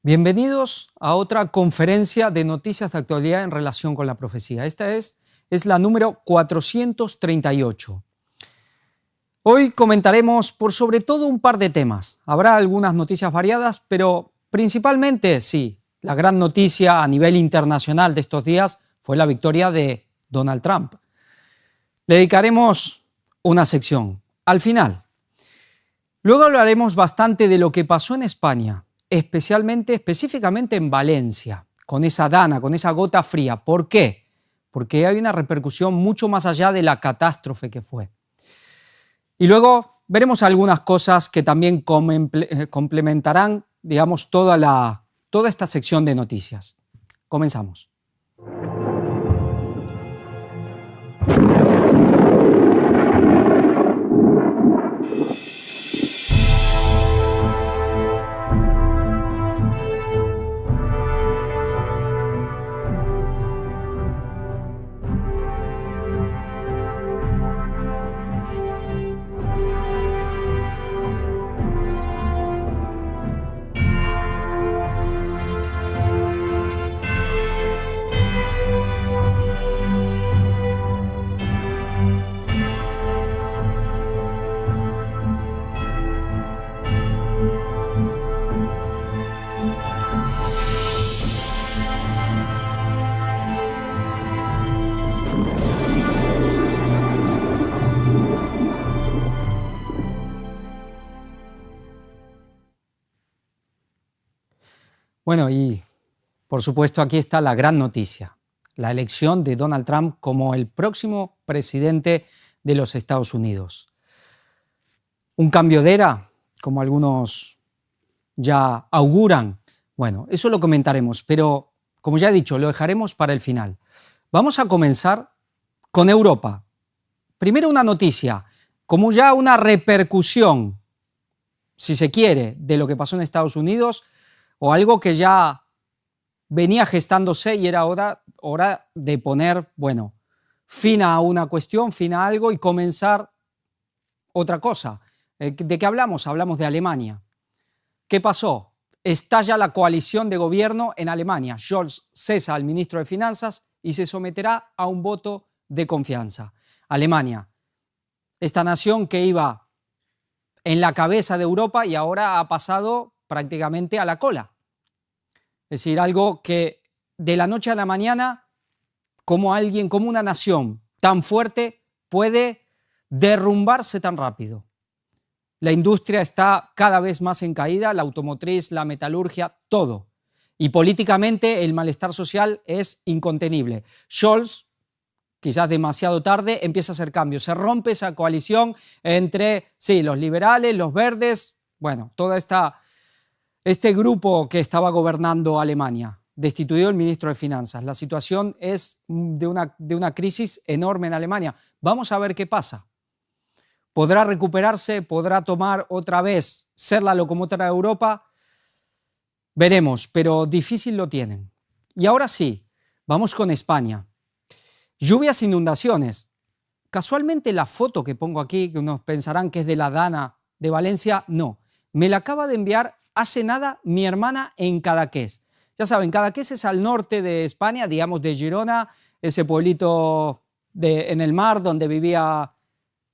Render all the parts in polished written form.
Bienvenidos a otra conferencia de noticias de actualidad en relación con la profecía. Esta es la número 438. Hoy comentaremos por sobre todo un par de temas. Habrá algunas noticias variadas, pero principalmente, sí, la gran noticia a nivel internacional de estos días fue la victoria de Donald Trump. Le dedicaremos una sección al final. Luego hablaremos bastante de lo que pasó en España, específicamente en Valencia, con esa dana, con esa gota fría. ¿Por qué? Porque hay una repercusión mucho más allá de la catástrofe que fue. Y luego veremos algunas cosas que también complementarán, digamos, toda esta sección de noticias. Comenzamos. Bueno, y por supuesto aquí está la gran noticia, la elección de Donald Trump como el próximo presidente de los Estados Unidos. Un cambio de era, como algunos ya auguran. Bueno, eso lo comentaremos, pero como ya he dicho, lo dejaremos para el final. Vamos a comenzar con Europa. Primero una noticia, como ya una repercusión, si se quiere, de lo que pasó en Estados Unidos, o algo que ya venía gestándose y era hora de poner, bueno, fin a una cuestión, fin a algo y comenzar otra cosa. ¿De qué hablamos? Hablamos de Alemania. ¿Qué pasó? Estalla la coalición de gobierno en Alemania. Scholz cesa al ministro de Finanzas y se someterá a un voto de confianza. Alemania, esta nación que iba en la cabeza de Europa y ahora ha pasado prácticamente a la cola. Es decir, algo que de la noche a la mañana, como una nación tan fuerte puede derrumbarse tan rápido. La industria está cada vez más en caída, la automotriz, la metalurgia, todo. Y políticamente el malestar social es incontenible. Scholz, quizás demasiado tarde, empieza a hacer cambios. Se rompe esa coalición entre, sí, los liberales, los verdes, bueno, todo este grupo que estaba gobernando Alemania. Destituyó el ministro de Finanzas. La situación es de una crisis enorme en Alemania. Vamos a ver qué pasa. ¿Podrá recuperarse? ¿Podrá tomar otra vez, ser la locomotora de Europa? Veremos, pero difícil lo tienen. Y ahora sí, vamos con España. Lluvias e inundaciones. Casualmente la foto que pongo aquí, que unos pensarán que es de la Dana de Valencia, no. Me la acaba de enviar hace nada mi hermana en Cadaqués. Ya saben, Cadaqués es al norte de España, digamos de Girona, ese pueblito en el mar donde vivía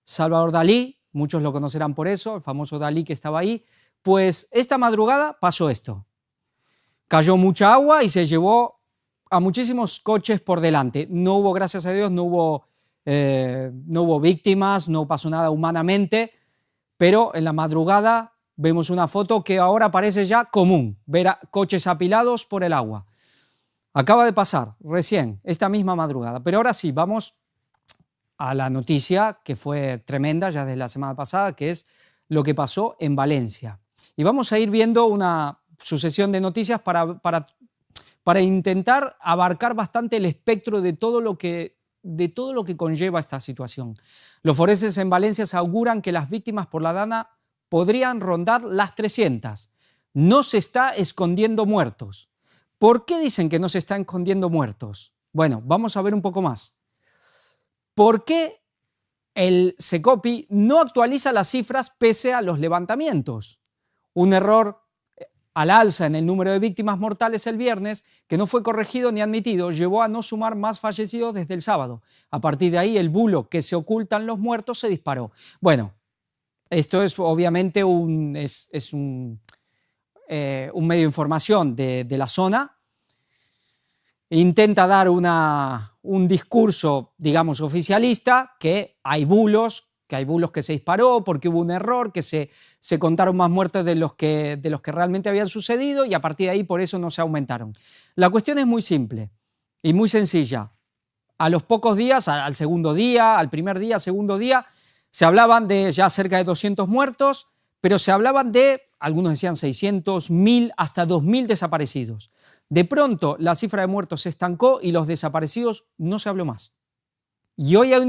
Salvador Dalí, muchos lo conocerán por eso, el famoso Dalí que estaba ahí. Pues esta madrugada pasó esto. Cayó mucha agua y se llevó a muchísimos coches por delante. No hubo, gracias a Dios, no hubo víctimas, no pasó nada humanamente, pero en la madrugada vemos una foto que ahora parece ya común, ver a coches apilados por el agua. Acaba de pasar recién, esta misma madrugada, pero ahora sí, vamos a la noticia que fue tremenda ya desde la semana pasada, que es lo que pasó en Valencia. Y vamos a ir viendo una sucesión de noticias para intentar abarcar bastante el espectro de todo lo que conlleva esta situación. Los forenses en Valencia se auguran que las víctimas por la dana podrían rondar las 300. No se está escondiendo muertos. ¿Por qué dicen que no se están escondiendo muertos? Bueno, vamos a ver un poco más. ¿Por qué el Secopi no actualiza las cifras pese a los levantamientos? Un error al alza en el número de víctimas mortales el viernes, que no fue corregido ni admitido, llevó a no sumar más fallecidos desde el sábado. A partir de ahí, el bulo que se ocultan los muertos se disparó. Bueno, esto es obviamente un medio de información de la zona. Intenta dar un discurso, digamos, oficialista, que hay bulos que se disparó porque hubo un error, que se contaron más muertes de los que realmente habían sucedido y a partir de ahí por eso no se aumentaron. La cuestión es muy simple y muy sencilla. A los pocos días, al segundo día, al primer día, segundo día, se hablaban de ya cerca de 200 muertos, pero se hablaban de, algunos decían 600, 1000, hasta 2000 desaparecidos. De pronto la cifra de muertos se estancó y los desaparecidos no se habló más. Y hoy hay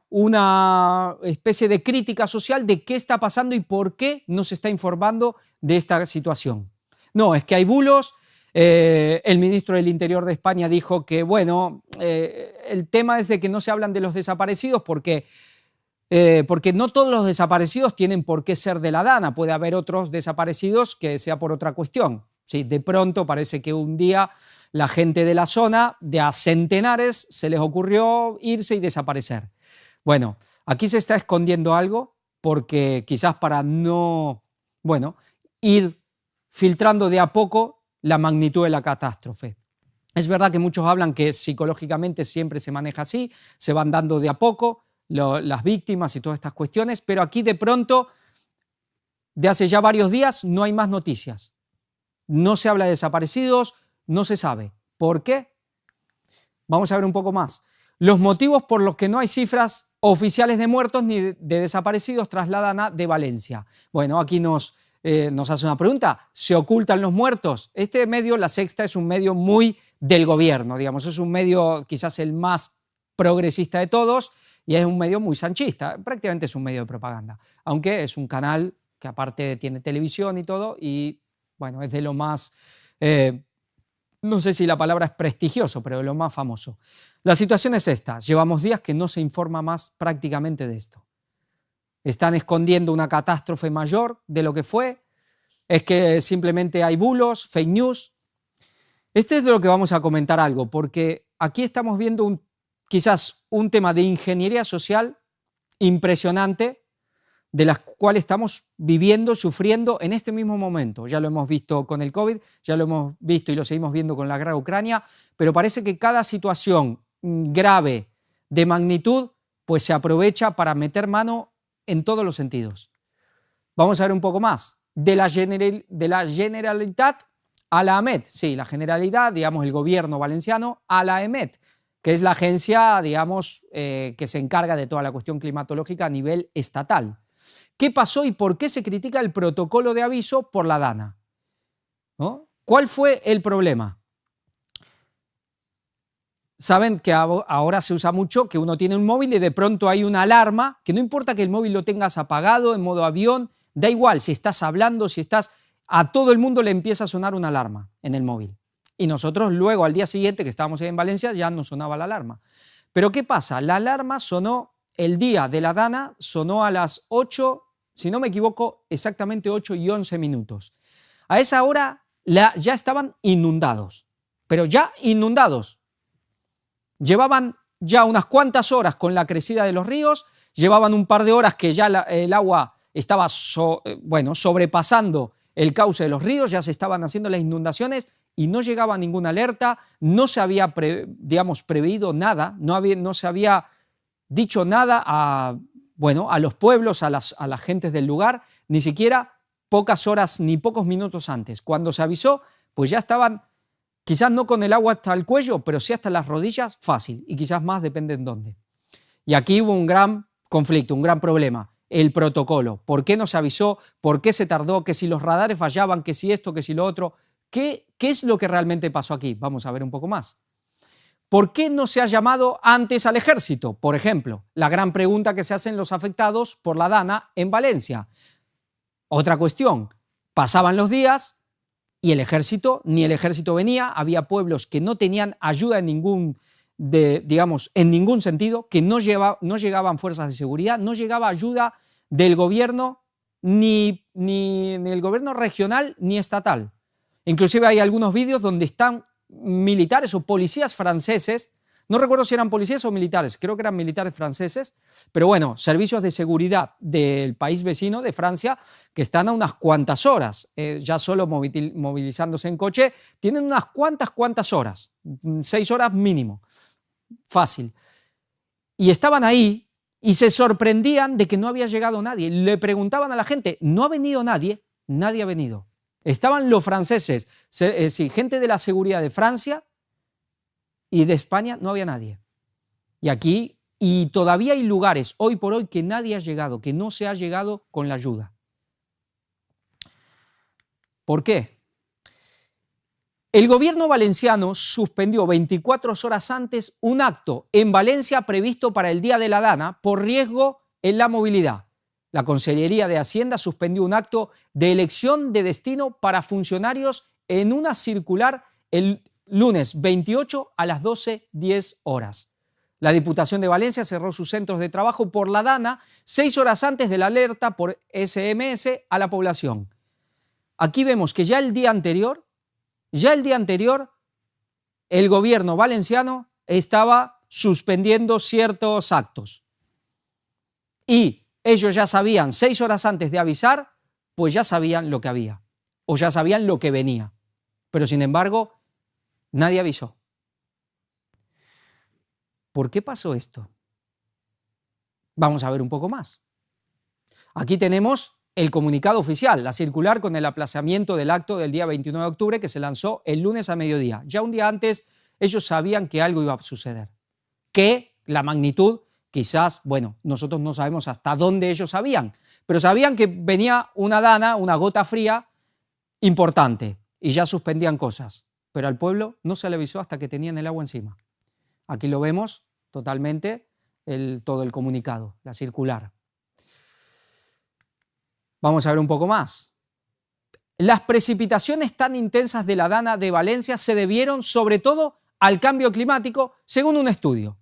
una especie de crítica social de qué está pasando y por qué no se está informando de esta situación. No, es que hay bulos. El ministro del Interior de España dijo que, el tema es de que no se hablan de los desaparecidos porque no todos los desaparecidos tienen por qué ser de la Dana. Puede haber otros desaparecidos que sea por otra cuestión. Sí, de pronto parece que un día la gente de la zona, de a centenares, se les ocurrió irse y desaparecer. Bueno, aquí se está escondiendo algo porque quizás para no, ir filtrando de a poco la magnitud de la catástrofe. Es verdad que muchos hablan que psicológicamente siempre se maneja así, se van dando de a poco las víctimas y todas estas cuestiones, pero aquí de pronto, de hace ya varios días, no hay más noticias. No se habla de desaparecidos, no se sabe. ¿Por qué? Vamos a ver un poco más. Los motivos por los que no hay cifras oficiales de muertos ni de desaparecidos tras la Dana de Valencia. Bueno, aquí nos hace una pregunta. ¿Se ocultan los muertos? Este medio, La Sexta, es un medio muy del gobierno, digamos. Es un medio quizás el más progresista de todos y es un medio muy sanchista. Prácticamente es un medio de propaganda, aunque es un canal que aparte tiene televisión y todo y es de lo más, no sé si la palabra es prestigioso, pero de lo más famoso. La situación es esta, llevamos días que no se informa más prácticamente de esto. Están escondiendo una catástrofe mayor de lo que fue, es que simplemente hay bulos, fake news. Este es de lo que vamos a comentar algo, porque aquí estamos viendo quizás un tema de ingeniería social impresionante, de las cuales estamos viviendo, sufriendo en este mismo momento. Ya lo hemos visto con el COVID, ya lo hemos visto y lo seguimos viendo con la guerra de Ucrania, pero parece que cada situación grave de magnitud pues se aprovecha para meter mano en todos los sentidos. Vamos a ver un poco más. De la Generalitat a la AEMET. Sí, la Generalidad, digamos el gobierno valenciano, a la AEMET, que es la agencia, digamos, que se encarga de toda la cuestión climatológica a nivel estatal. ¿Qué pasó y por qué se critica el protocolo de aviso por la Dana? ¿No? ¿Cuál fue el problema? Saben que ahora se usa mucho que uno tiene un móvil y de pronto hay una alarma, que no importa que el móvil lo tengas apagado, en modo avión, da igual, si estás hablando, a todo el mundo le empieza a sonar una alarma en el móvil. Y nosotros luego, al día siguiente, que estábamos en Valencia, ya no sonaba la alarma. Pero ¿qué pasa? La alarma sonó el día de la Dana, sonó a las 8, si no me equivoco, exactamente 8:11. A esa hora ya estaban inundados, pero ya inundados. Llevaban ya unas cuantas horas con la crecida de los ríos, llevaban un par de horas que ya el agua estaba sobrepasando el cauce de los ríos, ya se estaban haciendo las inundaciones y no llegaba ninguna alerta, no se había preveído nada, no se había dicho nada a los pueblos, a las gentes del lugar, ni siquiera pocas horas ni pocos minutos antes. Cuando se avisó, pues ya estaban, quizás no con el agua hasta el cuello, pero sí hasta las rodillas, fácil, y quizás más, depende en dónde. Y aquí hubo un gran conflicto, un gran problema, el protocolo. ¿Por qué no se avisó? ¿Por qué se tardó? ¿Que si los radares fallaban? ¿Que si esto? ¿Que si lo otro? ¿Qué es lo que realmente pasó aquí? Vamos a ver un poco más. ¿Por qué no se ha llamado antes al ejército? Por ejemplo, la gran pregunta que se hacen los afectados por la Dana en Valencia. Otra cuestión, pasaban los días y ni el ejército venía, había pueblos que no tenían ayuda en ningún sentido, que no llegaban fuerzas de seguridad, no llegaba ayuda del gobierno ni el gobierno regional ni estatal. Inclusive hay algunos vídeos donde están militares o policías franceses, no recuerdo si eran policías o militares, creo que eran militares franceses, pero bueno, servicios de seguridad del país vecino de Francia que están a unas cuantas horas, ya solo movilizándose en coche, tienen unas cuantas horas, 6 horas mínimo, fácil. Y estaban ahí y se sorprendían de que no había llegado nadie. Le preguntaban a la gente, ¿no ha venido nadie? Nadie ha venido. Estaban los franceses, sí, gente de la seguridad de Francia, y de España no había nadie. Y aquí, y todavía hay lugares hoy por hoy que nadie ha llegado, que no se ha llegado con la ayuda. ¿Por qué? El gobierno valenciano suspendió 24 horas antes un acto en Valencia previsto para el Día de la Dana por riesgo en la movilidad. La Consellería de Hacienda suspendió un acto de elección de destino para funcionarios en una circular el lunes 28 a las 12:10 horas. La Diputación de Valencia cerró sus centros de trabajo por la Dana 6 horas antes de la alerta por SMS a la población. Aquí vemos que ya el día anterior, el gobierno valenciano estaba suspendiendo ciertos actos. Y ellos ya sabían 6 horas antes de avisar, pues ya sabían lo que había, o ya sabían lo que venía. Pero sin embargo, nadie avisó. ¿Por qué pasó esto? Vamos a ver un poco más. Aquí tenemos el comunicado oficial, la circular con el aplazamiento del acto del día 29 de octubre que se lanzó el lunes a mediodía. Ya un día antes ellos sabían que algo iba a suceder, que la magnitud quizás, bueno, nosotros no sabemos hasta dónde ellos sabían, pero sabían que venía una dana, una gota fría importante y ya suspendían cosas. Pero al pueblo no se le avisó hasta que tenían el agua encima. Aquí lo vemos totalmente, todo el comunicado, la circular. Vamos a ver un poco más. Las precipitaciones tan intensas de la Dana de Valencia se debieron sobre todo al cambio climático, según un estudio.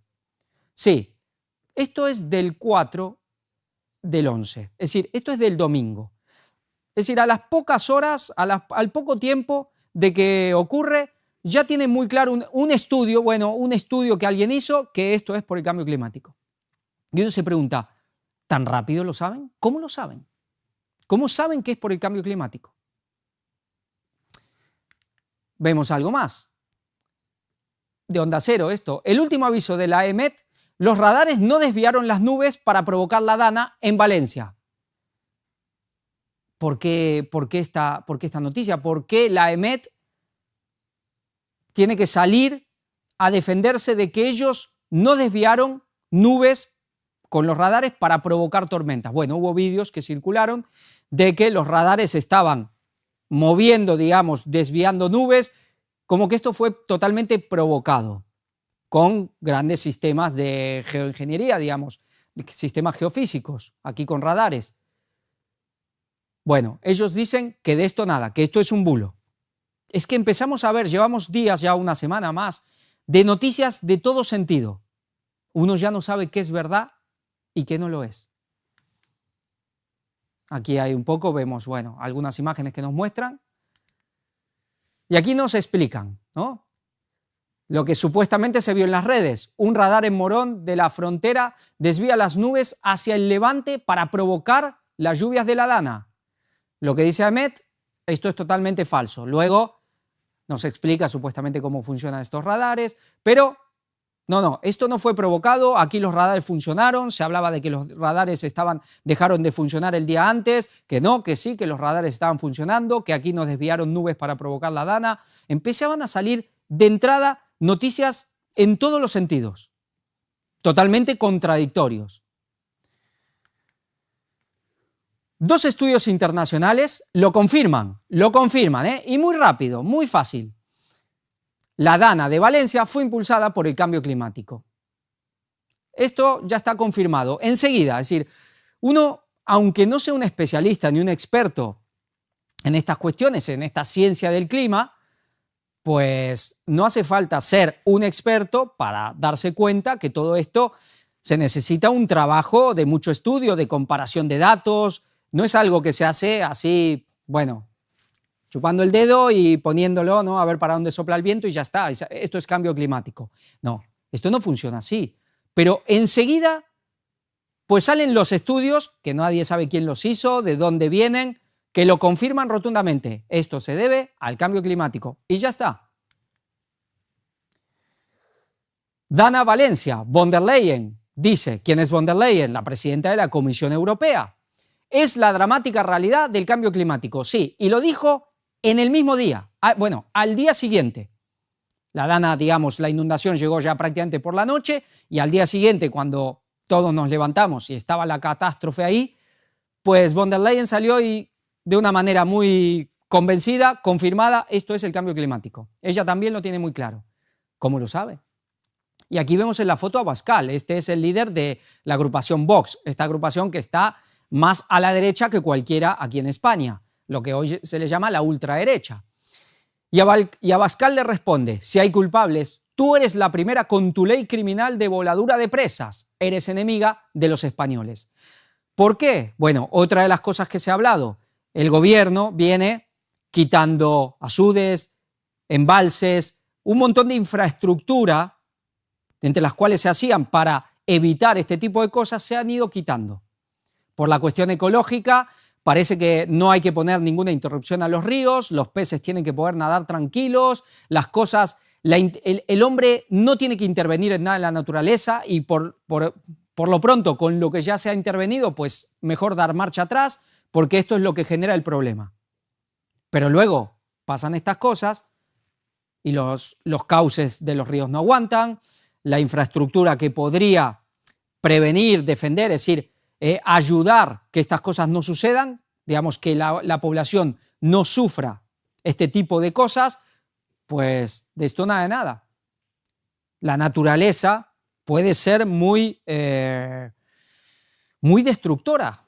Sí, esto es del 4 del 11, es decir, esto es del domingo. Es decir, a las pocas horas, al poco tiempo de que ocurre, ya tienen muy claro un estudio, un estudio que alguien hizo, que esto es por el cambio climático. Y uno se pregunta, ¿tan rápido lo saben? ¿Cómo lo saben? ¿Cómo saben que es por el cambio climático? Vemos algo más. De Onda Cero esto. El último aviso de la EMET, los radares no desviaron las nubes para provocar la Dana en Valencia. ¿Por qué esta noticia? ¿Por qué la EMET tiene que salir a defenderse de que ellos no desviaron nubes con los radares para provocar tormentas? Bueno, hubo vídeos que circularon de que los radares estaban moviendo, digamos, desviando nubes, como que esto fue totalmente provocado con grandes sistemas de geoingeniería, digamos, sistemas geofísicos, aquí con radares. Bueno, ellos dicen que de esto nada, que esto es un bulo. Es que empezamos a ver, llevamos días, ya una semana más, de noticias de todo sentido. Uno ya no sabe qué es verdad y qué no lo es. Aquí hay un poco, vemos, algunas imágenes que nos muestran. Y aquí nos explican, ¿no? Lo que supuestamente se vio en las redes. Un radar en Morón de la Frontera desvía las nubes hacia el levante para provocar las lluvias de la Dana. Lo que dice AEMET, esto es totalmente falso. Luego nos explica supuestamente cómo funcionan estos radares, pero no, esto no fue provocado, aquí los radares funcionaron, se hablaba de que los radares dejaron de funcionar el día antes, que no, que sí, que los radares estaban funcionando, que aquí nos desviaron nubes para provocar la Dana. Empezaban a salir de entrada noticias en todos los sentidos, totalmente contradictorios. Dos estudios internacionales lo confirman, y muy rápido, muy fácil. La Dana de Valencia fue impulsada por el cambio climático. Esto ya está confirmado enseguida, es decir, uno, aunque no sea un especialista ni un experto en estas cuestiones, en esta ciencia del clima, pues no hace falta ser un experto para darse cuenta que todo esto se necesita un trabajo de mucho estudio, de comparación de datos, No es algo que se hace así, bueno, chupando el dedo y poniéndolo, ¿no? A ver para dónde sopla el viento y ya está. Esto es cambio climático. No, esto no funciona así. Pero enseguida, pues salen los estudios, que nadie sabe quién los hizo, de dónde vienen, que lo confirman rotundamente. Esto se debe al cambio climático. Y ya está. Dana Valencia, von der Leyen, dice, ¿quién es von der Leyen? La presidenta de la Comisión Europea. Es la dramática realidad del cambio climático. Sí, y lo dijo en el mismo día, bueno, al día siguiente. La Dana, digamos, la inundación llegó ya prácticamente por la noche y al día siguiente, cuando todos nos levantamos y estaba la catástrofe ahí, pues von der Leyen salió y de una manera muy convencida, confirmada, esto es el cambio climático. Ella también lo tiene muy claro. ¿Cómo lo sabe? Y aquí vemos en la foto a Abascal. Este es el líder de la agrupación Vox, esta agrupación que está más a la derecha que cualquiera aquí en España, lo que hoy se le llama la ultraderecha. Y Abascal le responde, si hay culpables, tú eres la primera con tu ley criminal de voladura de presas, eres enemiga de los españoles. ¿Por qué? Bueno, otra de las cosas que se ha hablado, el gobierno viene quitando asudes, embalses, un montón de infraestructura, entre las cuales se hacían para evitar este tipo de cosas, se han ido quitando. Por la cuestión ecológica, parece que no hay que poner ninguna interrupción a los ríos, los peces tienen que poder nadar tranquilos, las cosas, el hombre no tiene que intervenir en nada en la naturaleza y por lo pronto, con lo que ya se ha intervenido, pues mejor dar marcha atrás, porque esto es lo que genera el problema. Pero luego pasan estas cosas y los cauces de los ríos no aguantan, la infraestructura que podría prevenir, defender, es decir, ayudar que estas cosas no sucedan, digamos que la población no sufra este tipo de cosas, pues de esto nada de nada. La naturaleza puede ser muy destructora.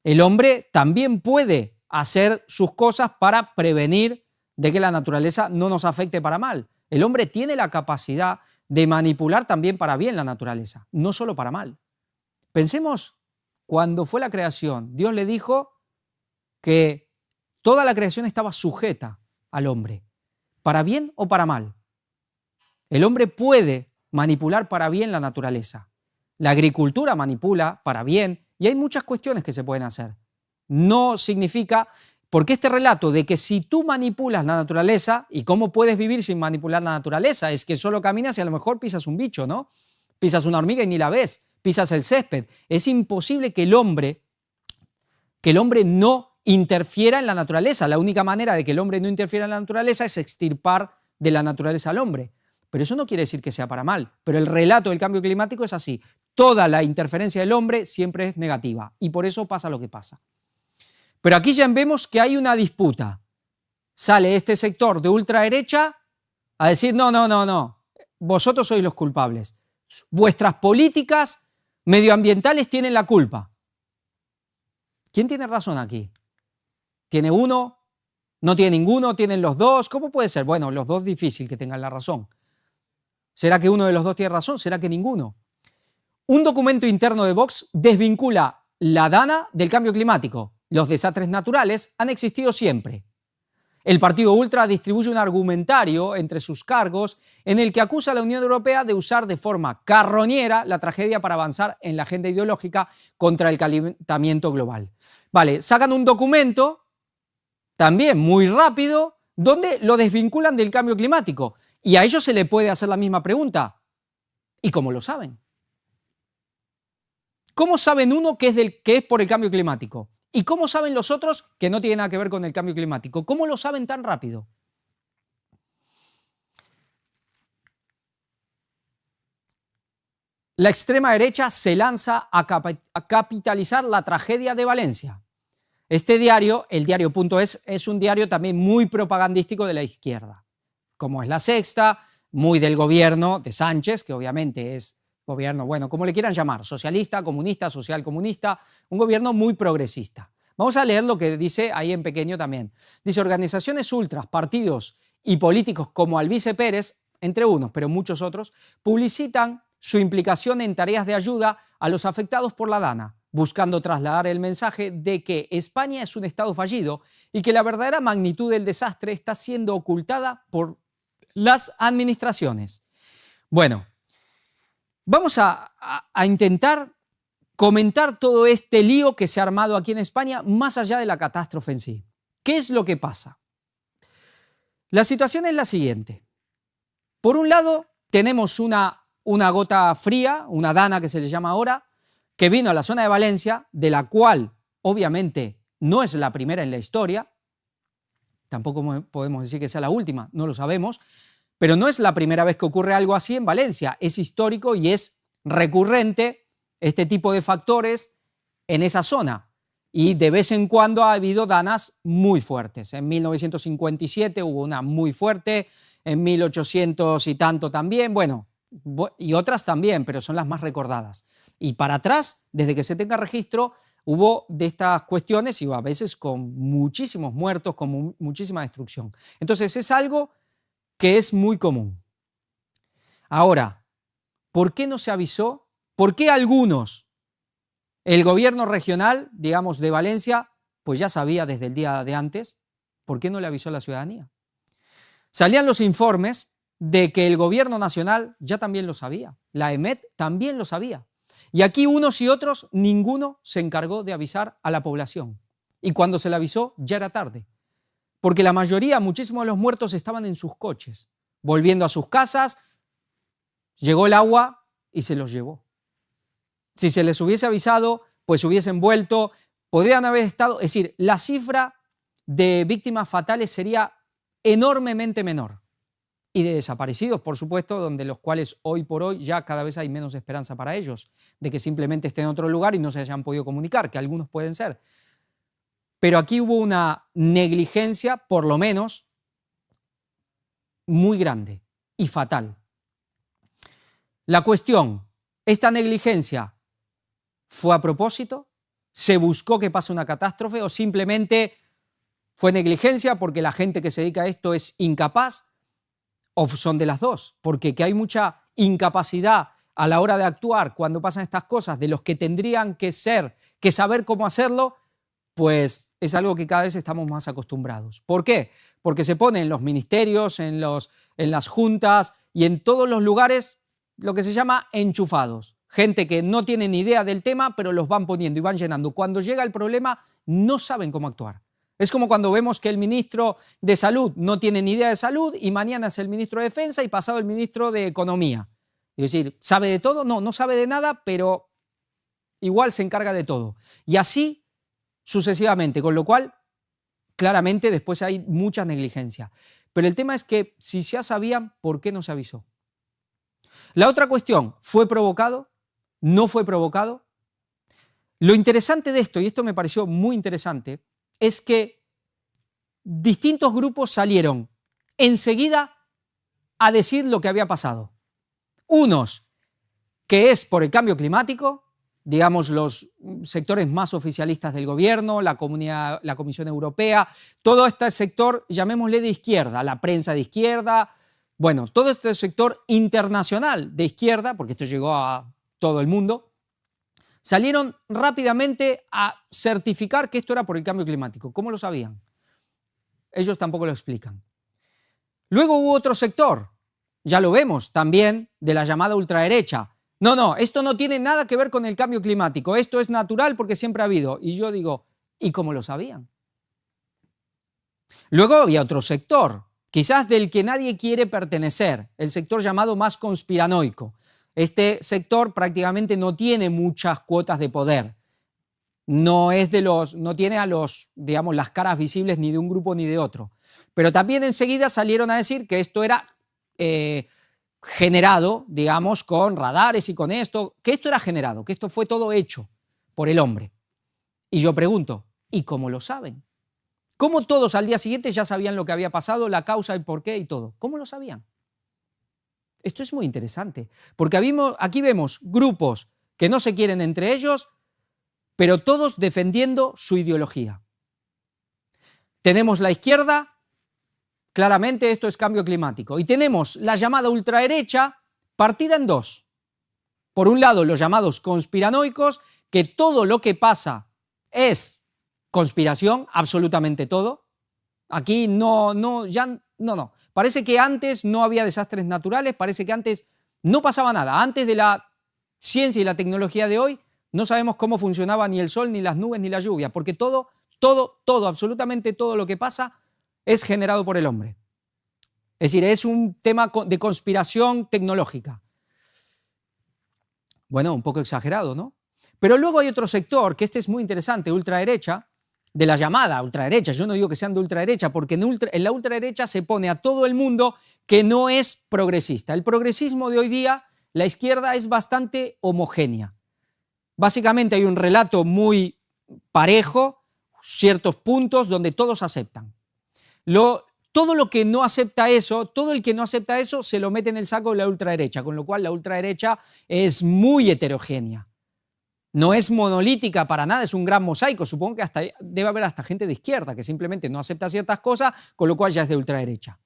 El hombre también puede hacer sus cosas para prevenir de que la naturaleza no nos afecte para mal. El hombre tiene la capacidad de manipular también para bien la naturaleza, no solo para mal. Pensemos, cuando fue la creación, Dios le dijo que toda la creación estaba sujeta al hombre, para bien o para mal. El hombre puede manipular para bien la naturaleza. La agricultura manipula para bien y hay muchas cuestiones que se pueden hacer. No significa, porque este relato de que si tú manipulas la naturaleza, ¿y cómo puedes vivir sin manipular la naturaleza? Es que solo caminas y a lo mejor pisas un bicho, ¿no? Pisas una hormiga y ni la ves, pisas el césped. Es imposible que el hombre no interfiera en la naturaleza. La única manera de que el hombre no interfiera en la naturaleza es extirpar de la naturaleza al hombre. Pero eso no quiere decir que sea para mal. Pero el relato del cambio climático es así. Toda la interferencia del hombre siempre es negativa y por eso pasa lo que pasa. Pero aquí ya vemos que hay una disputa. Sale este sector de ultraderecha a decir, no, vosotros sois los culpables. Vuestras políticas medioambientales tienen la culpa. ¿Quién tiene razón aquí? ¿Tiene uno? ¿No tiene ninguno? ¿Tienen los dos? ¿Cómo puede ser? Bueno, los dos difícil que tengan la razón. ¿Será que uno de los dos tiene razón? ¿Será que ninguno? Un documento interno de Vox desvincula la Dana del cambio climático. Los desastres naturales han existido siempre. El partido ultra distribuye un argumentario entre sus cargos en el que acusa a la Unión Europea de usar de forma carroñera la tragedia para avanzar en la agenda ideológica contra el calentamiento global. Vale, sacan un documento también muy rápido donde lo desvinculan del cambio climático y a ellos se le puede hacer la misma pregunta. ¿Y cómo lo saben? ¿Cómo saben uno que es por el cambio climático? ¿Y cómo saben los otros que no tienen nada que ver con el cambio climático? ¿Cómo lo saben tan rápido? La extrema derecha se lanza a capitalizar la tragedia de Valencia. Este diario, el diario.es, es un diario también muy propagandístico de la izquierda, como es La Sexta, muy del gobierno de Sánchez, que obviamente es gobierno, bueno, como le quieran llamar, socialista, comunista, socialcomunista, un gobierno muy progresista. Vamos a leer lo que dice ahí en pequeño también. Dice, organizaciones ultras, partidos y políticos como Albice Pérez, entre unos, pero muchos otros, publicitan su implicación en tareas de ayuda a los afectados por la Dana. buscando trasladar el mensaje de que España es un Estado fallido y que la verdadera magnitud del desastre está siendo ocultada por las administraciones. Bueno, vamos a intentar comentar todo este lío que se ha armado aquí en España más allá de la catástrofe en sí. ¿Qué es lo que pasa? La situación es la siguiente. Por un lado, tenemos una gota fría, una dana que se le llama ahora, que vino a la zona de Valencia, de la cual obviamente no es la primera en la historia, tampoco podemos decir que sea la última, no lo sabemos, pero no es la primera vez que ocurre algo así en Valencia, es histórico y es recurrente este tipo de factores en esa zona. Y de vez en cuando ha habido danas muy fuertes. En 1957 hubo una muy fuerte, en 1800 y tanto también, bueno, y otras también, pero son las más recordadas. Y para atrás, desde que se tenga registro, hubo de estas cuestiones y a veces con muchísimos muertos, con muchísima destrucción. Entonces es algo que es muy común. Ahora, ¿por qué no se avisó? ¿Por qué algunos? El gobierno regional, digamos, de Valencia, pues ya sabía desde el día de antes. ¿Por qué no le avisó a la ciudadanía? Salían los informes de que el gobierno nacional ya también lo sabía. La EMET también lo sabía. Y aquí unos y otros, ninguno se encargó de avisar a la población. Y cuando se le avisó, ya era tarde. Porque la mayoría, muchísimos de los muertos estaban en sus coches, volviendo a sus casas. Llegó el agua y se los llevó. Si se les hubiese avisado, pues hubiesen vuelto, podrían haber estado, es decir, la cifra de víctimas fatales sería enormemente menor. Y de desaparecidos, por supuesto, donde los cuales hoy por hoy ya cada vez hay menos esperanza para ellos, de que simplemente estén en otro lugar y no se hayan podido comunicar, que algunos pueden ser. Pero aquí hubo una negligencia, por lo menos, muy grande y fatal. La cuestión, esta negligencia, ¿fue a propósito? ¿Se buscó que pase una catástrofe o simplemente fue negligencia porque la gente que se dedica a esto es incapaz? ¿O son de las dos? Porque que hay mucha incapacidad a la hora de actuar cuando pasan estas cosas de los que tendrían que saber cómo hacerlo, pues es algo que cada vez estamos más acostumbrados. ¿Por qué? Porque se pone en los ministerios, en las juntas y en todos los lugares lo que se llama enchufados. Gente que no tiene ni idea del tema, pero los van poniendo y van llenando. Cuando llega el problema, no saben cómo actuar. Es como cuando vemos que el ministro de Salud no tiene ni idea de salud y mañana es el ministro de Defensa y pasado el ministro de Economía. Es decir, ¿sabe de todo? No, no sabe de nada, pero igual se encarga de todo. Y así sucesivamente, con lo cual, claramente después hay mucha negligencia. Pero el tema es que si ya sabían, ¿por qué no se avisó? La otra cuestión, ¿fue provocado? ¿No fue provocado? Lo interesante de esto, y esto me pareció muy interesante, es que distintos grupos salieron enseguida a decir lo que había pasado. Unos que es por el cambio climático, digamos los sectores más oficialistas del gobierno, la Comisión Europea, todo este sector, llamémosle de izquierda, la prensa de izquierda, bueno, todo este sector internacional de izquierda, porque esto llegó a todo el mundo, salieron rápidamente a certificar que esto era por el cambio climático. ¿Cómo lo sabían? Ellos tampoco lo explican. Luego hubo otro sector, ya lo vemos también, de la llamada ultraderecha. No, esto no tiene nada que ver con el cambio climático, esto es natural porque siempre ha habido. Y yo digo, ¿y cómo lo sabían? Luego había otro sector, quizás del que nadie quiere pertenecer, el sector llamado más conspiranoico. Este sector prácticamente no tiene muchas cuotas de poder. No tiene a digamos, las caras visibles ni de un grupo ni de otro. Pero también enseguida salieron a decir que esto era generado, digamos, con radares y con esto, que esto era generado, que esto fue todo hecho por el hombre. Y yo pregunto, ¿y cómo lo saben? ¿Cómo todos al día siguiente ya sabían lo que había pasado, la causa, el porqué y todo? ¿Cómo lo sabían? Esto es muy interesante, porque aquí vemos grupos que no se quieren entre ellos, pero todos defendiendo su ideología. Tenemos la izquierda, claramente esto es cambio climático, y tenemos la llamada ultraderecha partida en dos. Por un lado, los llamados conspiranoicos, que todo lo que pasa es conspiración, absolutamente todo. Aquí no. Parece que antes no había desastres naturales, parece que antes no pasaba nada. Antes de la ciencia y la tecnología de hoy, no sabemos cómo funcionaba ni el sol, ni las nubes, ni la lluvia, porque todo, absolutamente todo lo que pasa es generado por el hombre. Es decir, es un tema de conspiración tecnológica. Bueno, un poco exagerado, ¿no? Pero luego hay otro sector, que este es muy interesante, ultraderecha, de la llamada ultraderecha. Yo no digo que sean de ultraderecha, porque en la ultraderecha se pone a todo el mundo que no es progresista. El progresismo de hoy día, la izquierda es bastante homogénea. Básicamente hay un relato muy parejo, ciertos puntos donde todos aceptan. Todo lo que no acepta eso, todo el que no acepta eso se lo mete en el saco de la ultraderecha, con lo cual la ultraderecha es muy heterogénea. No es monolítica para nada, es un gran mosaico. Supongo que debe haber hasta gente de izquierda que simplemente no acepta ciertas cosas, con lo cual ya es de ultraderecha.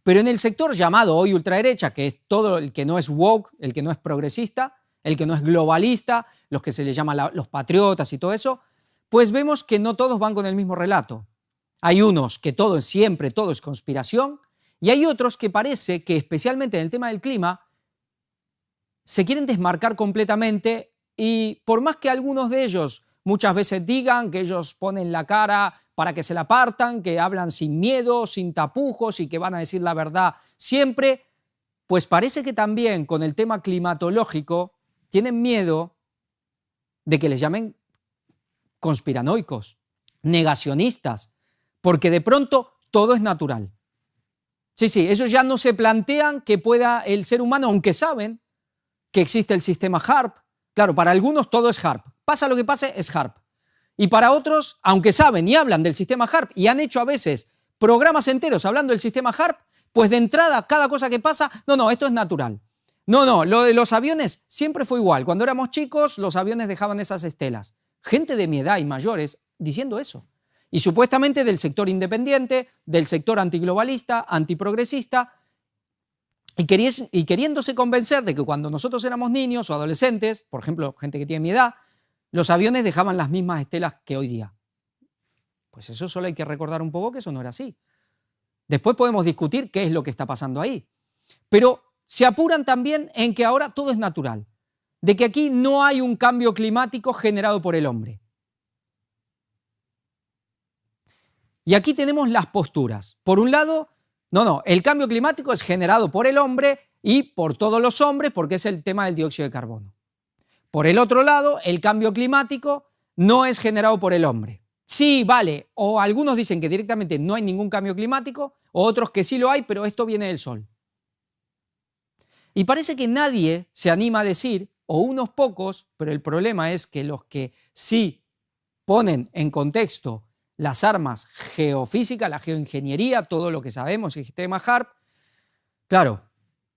Pero en el sector llamado hoy ultraderecha, que es todo el que no es woke, el que no es progresista, el que no es globalista, los que se les llama los patriotas y todo eso, pues vemos que no todos van con el mismo relato. Hay unos que siempre todo es conspiración, y hay otros que parece que, especialmente en el tema del clima, se quieren desmarcar completamente. Y por más que algunos de ellos muchas veces digan que ellos ponen la cara para que se la partan, que hablan sin miedo, sin tapujos y que van a decir la verdad siempre, pues parece que también con el tema climatológico tienen miedo de que les llamen conspiranoicos, negacionistas, porque de pronto todo es natural. Sí, ellos ya no se plantean que pueda el ser humano, aunque saben que existe el sistema HAARP. Claro, para algunos todo es HAARP. Pasa lo que pase, es HAARP. Y para otros, aunque saben y hablan del sistema HAARP y han hecho a veces programas enteros hablando del sistema HAARP, pues de entrada, cada cosa que pasa, no, esto es natural. No, lo de los aviones siempre fue igual. Cuando éramos chicos, los aviones dejaban esas estelas. Gente de mi edad y mayores diciendo eso. Y supuestamente del sector independiente, del sector antiglobalista, antiprogresista, y queriéndose convencer de que cuando nosotros éramos niños o adolescentes, por ejemplo, gente que tiene mi edad, los aviones dejaban las mismas estelas que hoy día. Pues eso solo hay que recordar un poco que eso no era así. Después podemos discutir qué es lo que está pasando ahí. Pero se apuran también en que ahora todo es natural, de que aquí no hay un cambio climático generado por el hombre. Y aquí tenemos las posturas. Por un lado, no, el cambio climático es generado por el hombre y por todos los hombres porque es el tema del dióxido de carbono. Por el otro lado, el cambio climático no es generado por el hombre. Sí, vale, o algunos dicen que directamente no hay ningún cambio climático, o otros que sí lo hay, pero esto viene del sol. Y parece que nadie se anima a decir, o unos pocos, pero el problema es que los que sí ponen en contexto las armas geofísicas, la geoingeniería, todo lo que sabemos, el sistema HAARP, claro,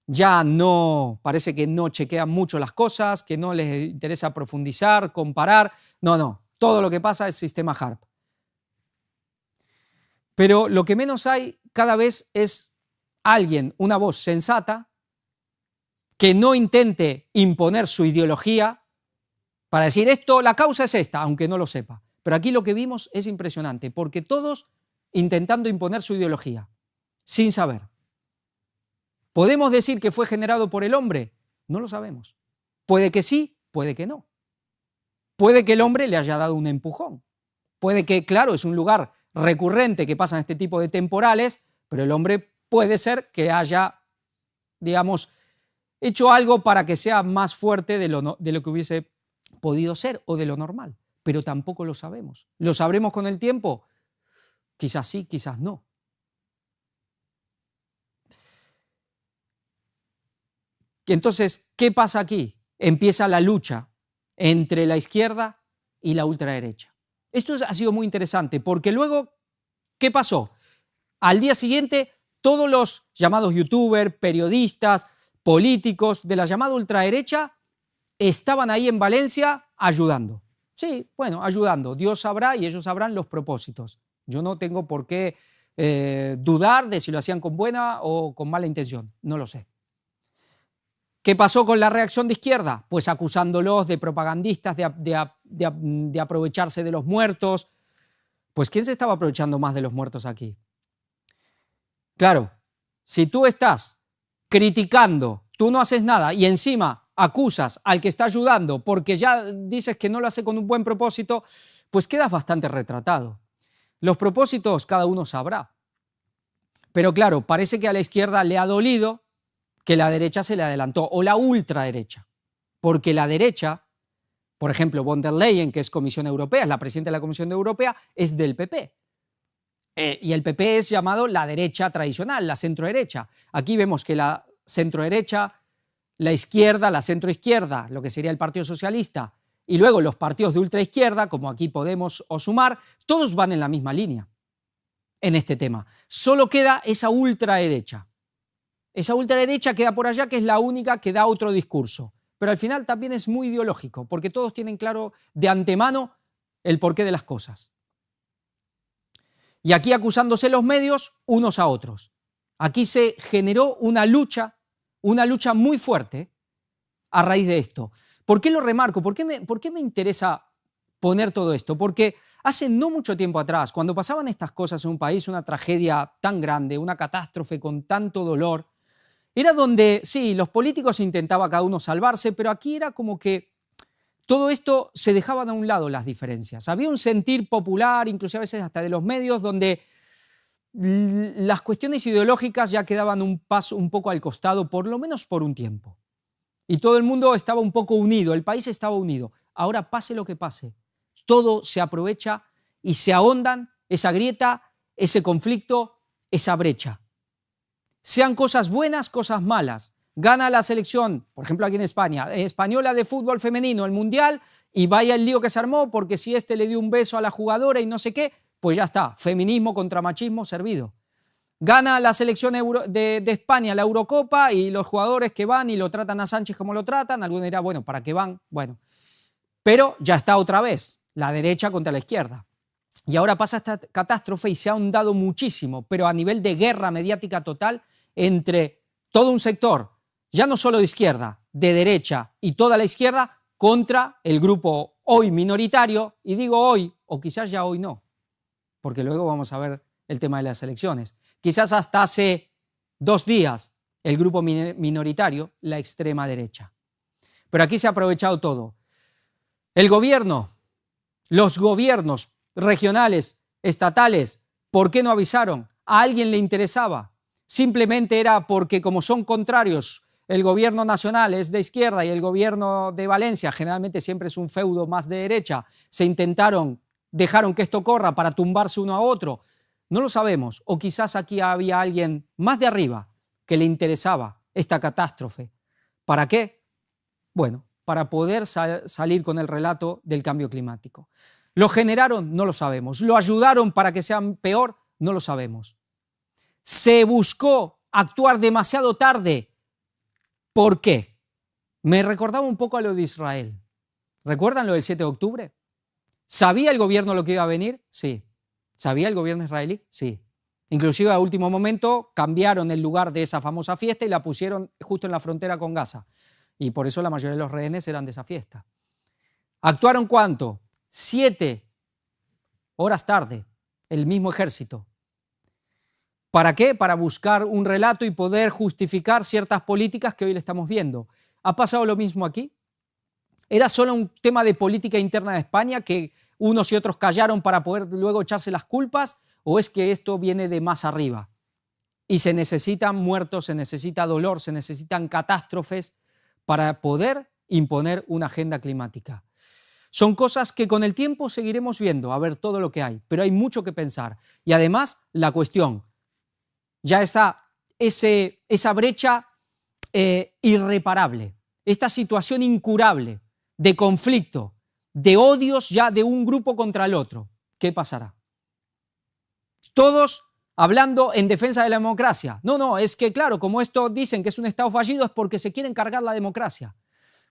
ya no, parece que no chequean mucho las cosas, que no les interesa profundizar, comparar, no, todo lo que pasa es sistema HAARP. Pero lo que menos hay cada vez es alguien, una voz sensata, que no intente imponer su ideología para decir esto, la causa es esta, aunque no lo sepa. Pero aquí lo que vimos es impresionante, porque todos intentando imponer su ideología, sin saber. ¿Podemos decir que fue generado por el hombre? No lo sabemos. Puede que sí, puede que no. Puede que el hombre le haya dado un empujón. Puede que, claro, es un lugar recurrente que pasan este tipo de temporales, pero el hombre puede ser que haya, digamos, hecho algo para que sea más fuerte de lo que hubiese podido ser o de lo normal. Pero tampoco lo sabemos. ¿Lo sabremos con el tiempo? Quizás sí, quizás no. Entonces, ¿qué pasa aquí? Empieza la lucha entre la izquierda y la ultraderecha. Esto ha sido muy interesante porque luego, ¿qué pasó? Al día siguiente, todos los llamados youtubers, periodistas, políticos de la llamada ultraderecha estaban ahí en Valencia ayudando. Sí, bueno, ayudando. Dios sabrá y ellos sabrán los propósitos. Yo no tengo por qué dudar de si lo hacían con buena o con mala intención. No lo sé. ¿Qué pasó con la reacción de izquierda? Pues acusándolos de propagandistas, de aprovecharse de los muertos. Pues ¿quién se estaba aprovechando más de los muertos aquí? Claro, si tú estás criticando, tú no haces nada y encima acusas al que está ayudando porque ya dices que no lo hace con un buen propósito, pues quedas bastante retratado. Los propósitos cada uno sabrá. Pero claro, parece que a la izquierda le ha dolido que la derecha se le adelantó, o la ultraderecha, porque la derecha, por ejemplo, von der Leyen, que es Comisión Europea, es la presidenta de la Comisión Europea, es del PP. Y el PP es llamado la derecha tradicional, la centroderecha. Aquí vemos que la centroderecha, la izquierda, la centroizquierda, lo que sería el Partido Socialista, y luego los partidos de ultraizquierda, como aquí Podemos o Sumar, todos van en la misma línea en este tema. Solo queda esa ultraderecha. Esa ultraderecha queda por allá, que es la única que da otro discurso. Pero al final también es muy ideológico, porque todos tienen claro de antemano el porqué de las cosas. Y aquí acusándose los medios unos a otros. Aquí se generó una lucha muy fuerte a raíz de esto. ¿Por qué lo remarco? ¿Por qué me interesa poner todo esto? Porque hace no mucho tiempo atrás, cuando pasaban estas cosas en un país, una tragedia tan grande, una catástrofe con tanto dolor, era donde, sí, los políticos intentaban cada uno salvarse, pero aquí era como que todo esto se dejaban a un lado las diferencias. Había un sentir popular, incluso a veces hasta de los medios, donde las cuestiones ideológicas ya quedaban un poco al costado, por lo menos por un tiempo. Y todo el mundo estaba un poco unido, el país estaba unido. Ahora, pase lo que pase, todo se aprovecha y se ahondan esa grieta, ese conflicto, esa brecha. Sean cosas buenas, cosas malas. Gana la selección, por ejemplo aquí en España, española de fútbol femenino, el Mundial, y vaya el lío que se armó porque si este le dio un beso a la jugadora y no sé qué, pues ya está, feminismo contra machismo servido. Gana la selección de España la Eurocopa y los jugadores que van y lo tratan a Sánchez como lo tratan, alguno dirá, bueno, ¿para qué van? Bueno, pero ya está otra vez, la derecha contra la izquierda. Y ahora pasa esta catástrofe y se ha ahondado muchísimo, pero a nivel de guerra mediática total entre todo un sector, ya no solo de izquierda, de derecha y toda la izquierda, contra el grupo hoy minoritario, y digo hoy, o quizás ya hoy no, porque luego vamos a ver el tema de las elecciones. Quizás hasta hace 2 días el grupo minoritario, la extrema derecha. Pero aquí se ha aprovechado todo. El gobierno, los gobiernos regionales, estatales, ¿por qué no avisaron? ¿A alguien le interesaba? Simplemente era porque como son contrarios, el gobierno nacional es de izquierda y el gobierno de Valencia generalmente siempre es un feudo más de derecha, dejaron que esto corra para tumbarse uno a otro. No lo sabemos, o quizás aquí había alguien más de arriba que le interesaba esta catástrofe. ¿Para qué? Bueno, para poder salir con el relato del cambio climático. ¿Lo generaron? No lo sabemos. ¿Lo ayudaron para que sean peor? No lo sabemos. ¿Se buscó actuar demasiado tarde? ¿Por qué? Me recordaba un poco a lo de Israel. ¿Recuerdan lo del 7 de octubre? ¿Sabía el gobierno lo que iba a venir? Sí. ¿Sabía el gobierno israelí? Sí. Inclusive a último momento cambiaron el lugar de esa famosa fiesta y la pusieron justo en la frontera con Gaza. Y por eso la mayoría de los rehenes eran de esa fiesta. ¿Actuaron cuánto? 7 horas tarde, el mismo ejército. ¿Para qué? Para buscar un relato y poder justificar ciertas políticas que hoy le estamos viendo. ¿Ha pasado lo mismo aquí? ¿Era solo un tema de política interna de España que unos y otros callaron para poder luego echarse las culpas? ¿O es que esto viene de más arriba? Y se necesitan muertos, se necesita dolor, se necesitan catástrofes para poder imponer una agenda climática. Son cosas que con el tiempo seguiremos viendo, a ver todo lo que hay, pero hay mucho que pensar. Y además la cuestión, ya está esa brecha irreparable, esta situación incurable de conflicto, de odios ya de un grupo contra el otro. ¿Qué pasará? Todos hablando en defensa de la democracia. No, es que claro, como esto dicen que es un Estado fallido es porque se quieren cargar la democracia.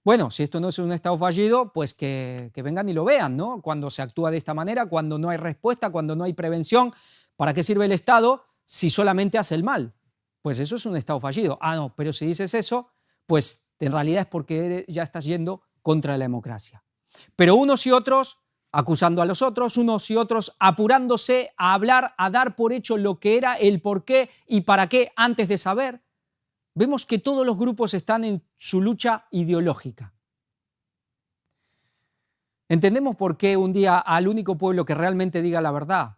Bueno, si esto no es un Estado fallido, pues que vengan y lo vean, ¿no? Cuando se actúa de esta manera, cuando no hay respuesta, cuando no hay prevención, ¿para qué sirve el Estado si solamente hace el mal? Pues eso es un Estado fallido. Ah, no, pero si dices eso, pues en realidad es porque ya estás yendo contra la democracia. Pero unos y otros acusando a los otros, unos y otros apurándose a hablar, a dar por hecho lo que era, el por qué y para qué antes de saber. Vemos que todos los grupos están en su lucha ideológica. ¿Entendemos por qué un día al único pueblo que realmente diga la verdad,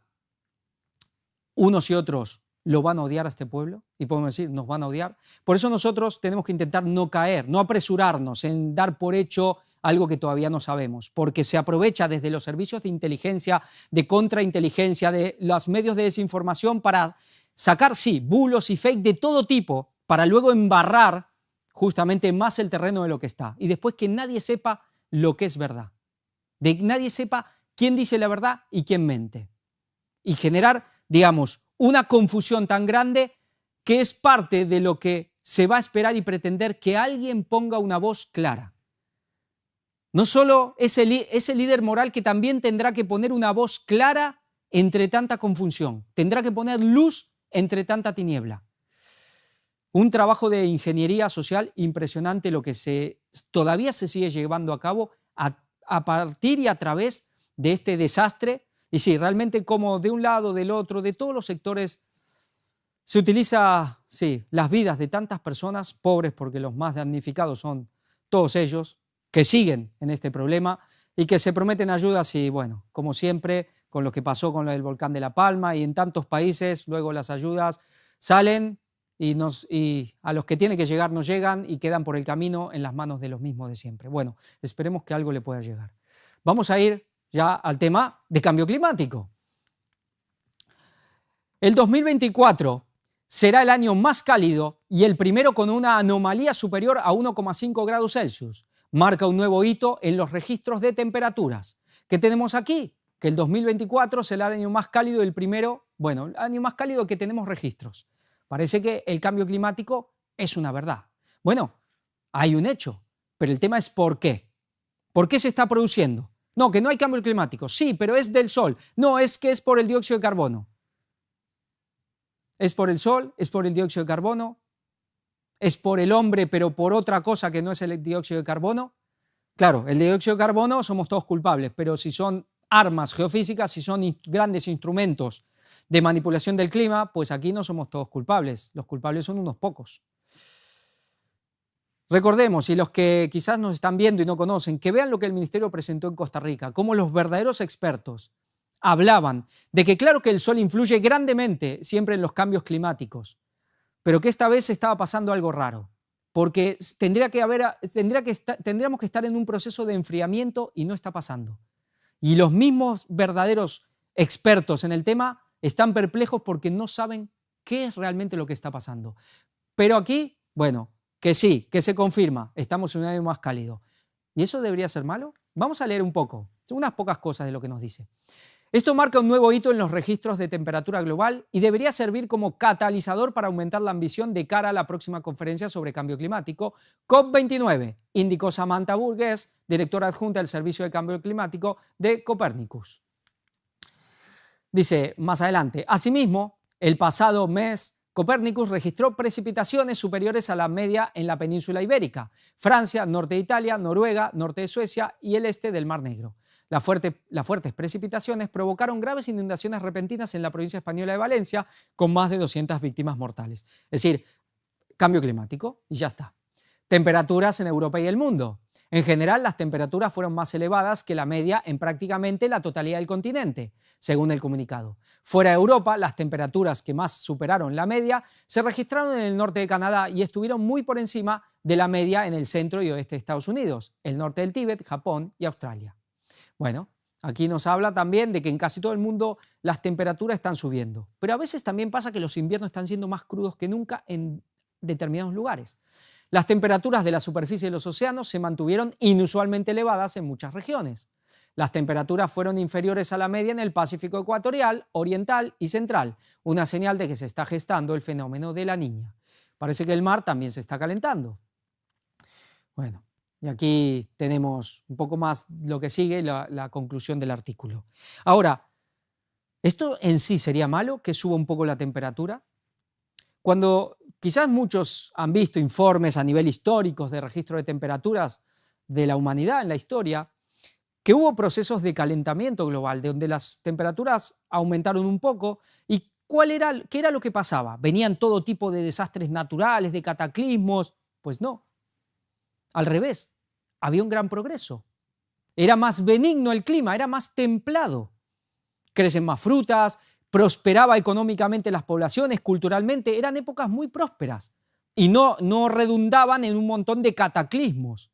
unos y otros lo van a odiar a este pueblo? Y podemos decir, nos van a odiar. Por eso nosotros tenemos que intentar no caer, no apresurarnos en dar por hecho algo que todavía no sabemos, porque se aprovecha desde los servicios de inteligencia, de contrainteligencia, de los medios de desinformación para sacar, sí, bulos y fake de todo tipo, para luego embarrar justamente más el terreno de lo que está. Y después que nadie sepa lo que es verdad. De que nadie sepa quién dice la verdad y quién mente. Y generar, digamos, una confusión tan grande que es parte de lo que se va a esperar y pretender que alguien ponga una voz clara. No solo ese líder moral que también tendrá que poner una voz clara entre tanta confusión, tendrá que poner luz entre tanta tiniebla. Un trabajo de ingeniería social impresionante lo que todavía se sigue llevando a cabo a partir y a través de este desastre. Y sí, realmente como de un lado, del otro, de todos los sectores, se utiliza, sí, las vidas de tantas personas pobres, porque los más damnificados son todos ellos, que siguen en este problema y que se prometen ayudas y, bueno, como siempre, con lo que pasó con el volcán de La Palma y en tantos países, luego las ayudas salen y a los que tienen que llegar no llegan y quedan por el camino en las manos de los mismos de siempre. Bueno, esperemos que algo le pueda llegar. Vamos a ir ya al tema de cambio climático. El 2024 será el año más cálido y el primero con una anomalía superior a 1,5 grados Celsius. Marca un nuevo hito en los registros de temperaturas. ¿Qué tenemos aquí? Que el 2024 será el año más cálido, el primero, bueno, el año más cálido que tenemos registros. Parece que el cambio climático es una verdad. Bueno, hay un hecho, pero el tema es ¿por qué? ¿Por qué se está produciendo? No, que no hay cambio climático. Sí, pero es del sol. No, es que es por el dióxido de carbono. ¿Es por el sol? ¿Es por el dióxido de carbono? ¿Es por el hombre, pero por otra cosa que no es el dióxido de carbono? Claro, el dióxido de carbono somos todos culpables, pero si son armas geofísicas, si son grandes instrumentos de manipulación del clima, pues aquí no somos todos culpables. Los culpables son unos pocos. Recordemos, y los que quizás nos están viendo y no conocen, que vean lo que el Ministerio presentó en Costa Rica, cómo los verdaderos expertos hablaban de que claro que el sol influye grandemente siempre en los cambios climáticos, pero que esta vez estaba pasando algo raro, porque tendríamos que estar en un proceso de enfriamiento y no está pasando. Y los mismos verdaderos expertos en el tema están perplejos porque no saben qué es realmente lo que está pasando. Pero aquí, bueno, que sí, que se confirma, estamos en un año más cálido. ¿Y eso debería ser malo? Vamos a leer un poco, unas pocas cosas de lo que nos dice. Esto marca un nuevo hito en los registros de temperatura global y debería servir como catalizador para aumentar la ambición de cara a la próxima conferencia sobre cambio climático, COP29, indicó Samantha Burgess, directora adjunta del Servicio de Cambio Climático de Copernicus. Dice más adelante, asimismo, el pasado mes, Copernicus registró precipitaciones superiores a la media en la península ibérica, Francia, norte de Italia, Noruega, norte de Suecia y el este del Mar Negro. Las fuertes precipitaciones provocaron graves inundaciones repentinas en la provincia española de Valencia, con más de 200 víctimas mortales. Es decir, cambio climático y ya está. Temperaturas en Europa y el mundo. En general, las temperaturas fueron más elevadas que la media en prácticamente la totalidad del continente, según el comunicado. Fuera de Europa, las temperaturas que más superaron la media se registraron en el norte de Canadá y estuvieron muy por encima de la media en el centro y oeste de Estados Unidos, el norte del Tíbet, Japón y Australia. Bueno, aquí nos habla también de que en casi todo el mundo las temperaturas están subiendo, pero a veces también pasa que los inviernos están siendo más crudos que nunca en determinados lugares. Las temperaturas de la superficie de los océanos se mantuvieron inusualmente elevadas en muchas regiones. Las temperaturas fueron inferiores a la media en el Pacífico ecuatorial, oriental y central, una señal de que se está gestando el fenómeno de la Niña. Parece que el mar también se está calentando. Bueno, y aquí tenemos un poco más lo que sigue, la conclusión del artículo. Ahora, ¿esto en sí sería malo, que suba un poco la temperatura? Cuando quizás muchos han visto informes a nivel histórico de registro de temperaturas de la humanidad en la historia, que hubo procesos de calentamiento global, de donde las temperaturas aumentaron un poco. ¿Y qué era lo que pasaba? ¿Venían todo tipo de desastres naturales, de cataclismos? Pues no, al revés, había un gran progreso. Era más benigno el clima, era más templado. Crecen más frutas, prosperaba económicamente las poblaciones, culturalmente, eran épocas muy prósperas y no redundaban en un montón de cataclismos.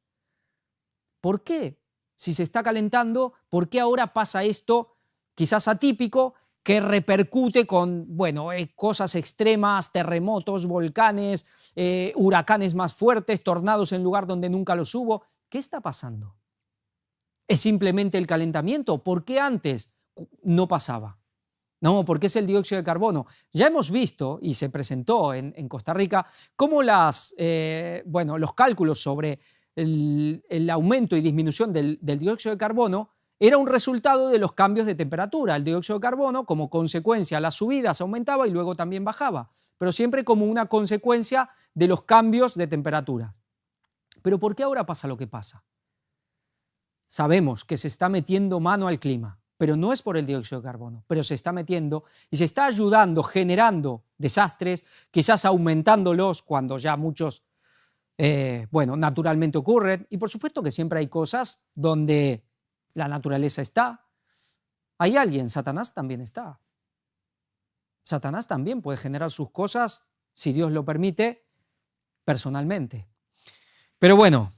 ¿Por qué? Si se está calentando, ¿por qué ahora pasa esto quizás atípico que repercute con, bueno, cosas extremas, terremotos, volcanes, huracanes más fuertes, tornados en lugar donde nunca los hubo? ¿Qué está pasando? ¿Es simplemente el calentamiento? ¿Por qué antes no pasaba? No, porque es el dióxido de carbono. Ya hemos visto, y se presentó en Costa Rica, cómo los cálculos sobre el aumento y disminución del dióxido de carbono era un resultado de los cambios de temperatura. El dióxido de carbono, como consecuencia, las subidas aumentaba y luego también bajaba, pero siempre como una consecuencia de los cambios de temperatura. ¿Pero por qué ahora pasa lo que pasa? Sabemos que se está metiendo mano al clima, pero no es por el dióxido de carbono, pero se está metiendo y se está ayudando, generando desastres, quizás aumentándolos cuando ya muchos, naturalmente ocurren. Y por supuesto que siempre hay cosas donde la naturaleza está. Hay alguien, Satanás también está. Satanás también puede generar sus cosas, si Dios lo permite, personalmente. Pero bueno,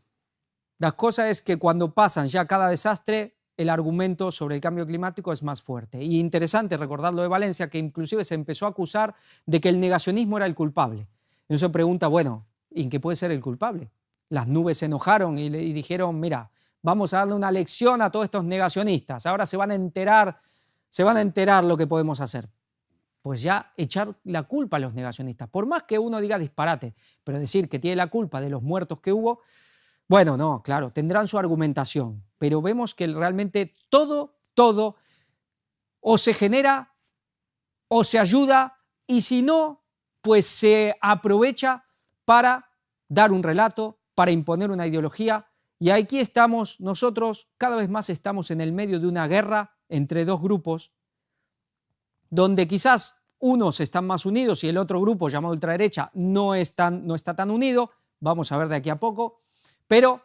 la cosa es que cuando pasan ya cada desastre, el argumento sobre el cambio climático es más fuerte. Y interesante recordar lo de Valencia, que inclusive se empezó a acusar de que el negacionismo era el culpable. Y uno se pregunta, bueno, ¿y qué puede ser el culpable? Las nubes se enojaron y dijeron, mira, vamos a darle una lección a todos estos negacionistas, ahora se van a enterar lo que podemos hacer. Pues ya echar la culpa a los negacionistas, por más que uno diga disparate, pero decir que tiene la culpa de los muertos que hubo, bueno, no, claro, tendrán su argumentación, pero vemos que realmente todo o se genera o se ayuda, y si no, pues se aprovecha para dar un relato, para imponer una ideología. Y aquí estamos nosotros, cada vez más estamos en el medio de una guerra entre dos grupos, donde quizás unos están más unidos y el otro grupo, llamado ultraderecha, no está tan unido. Vamos a ver de aquí a poco. Pero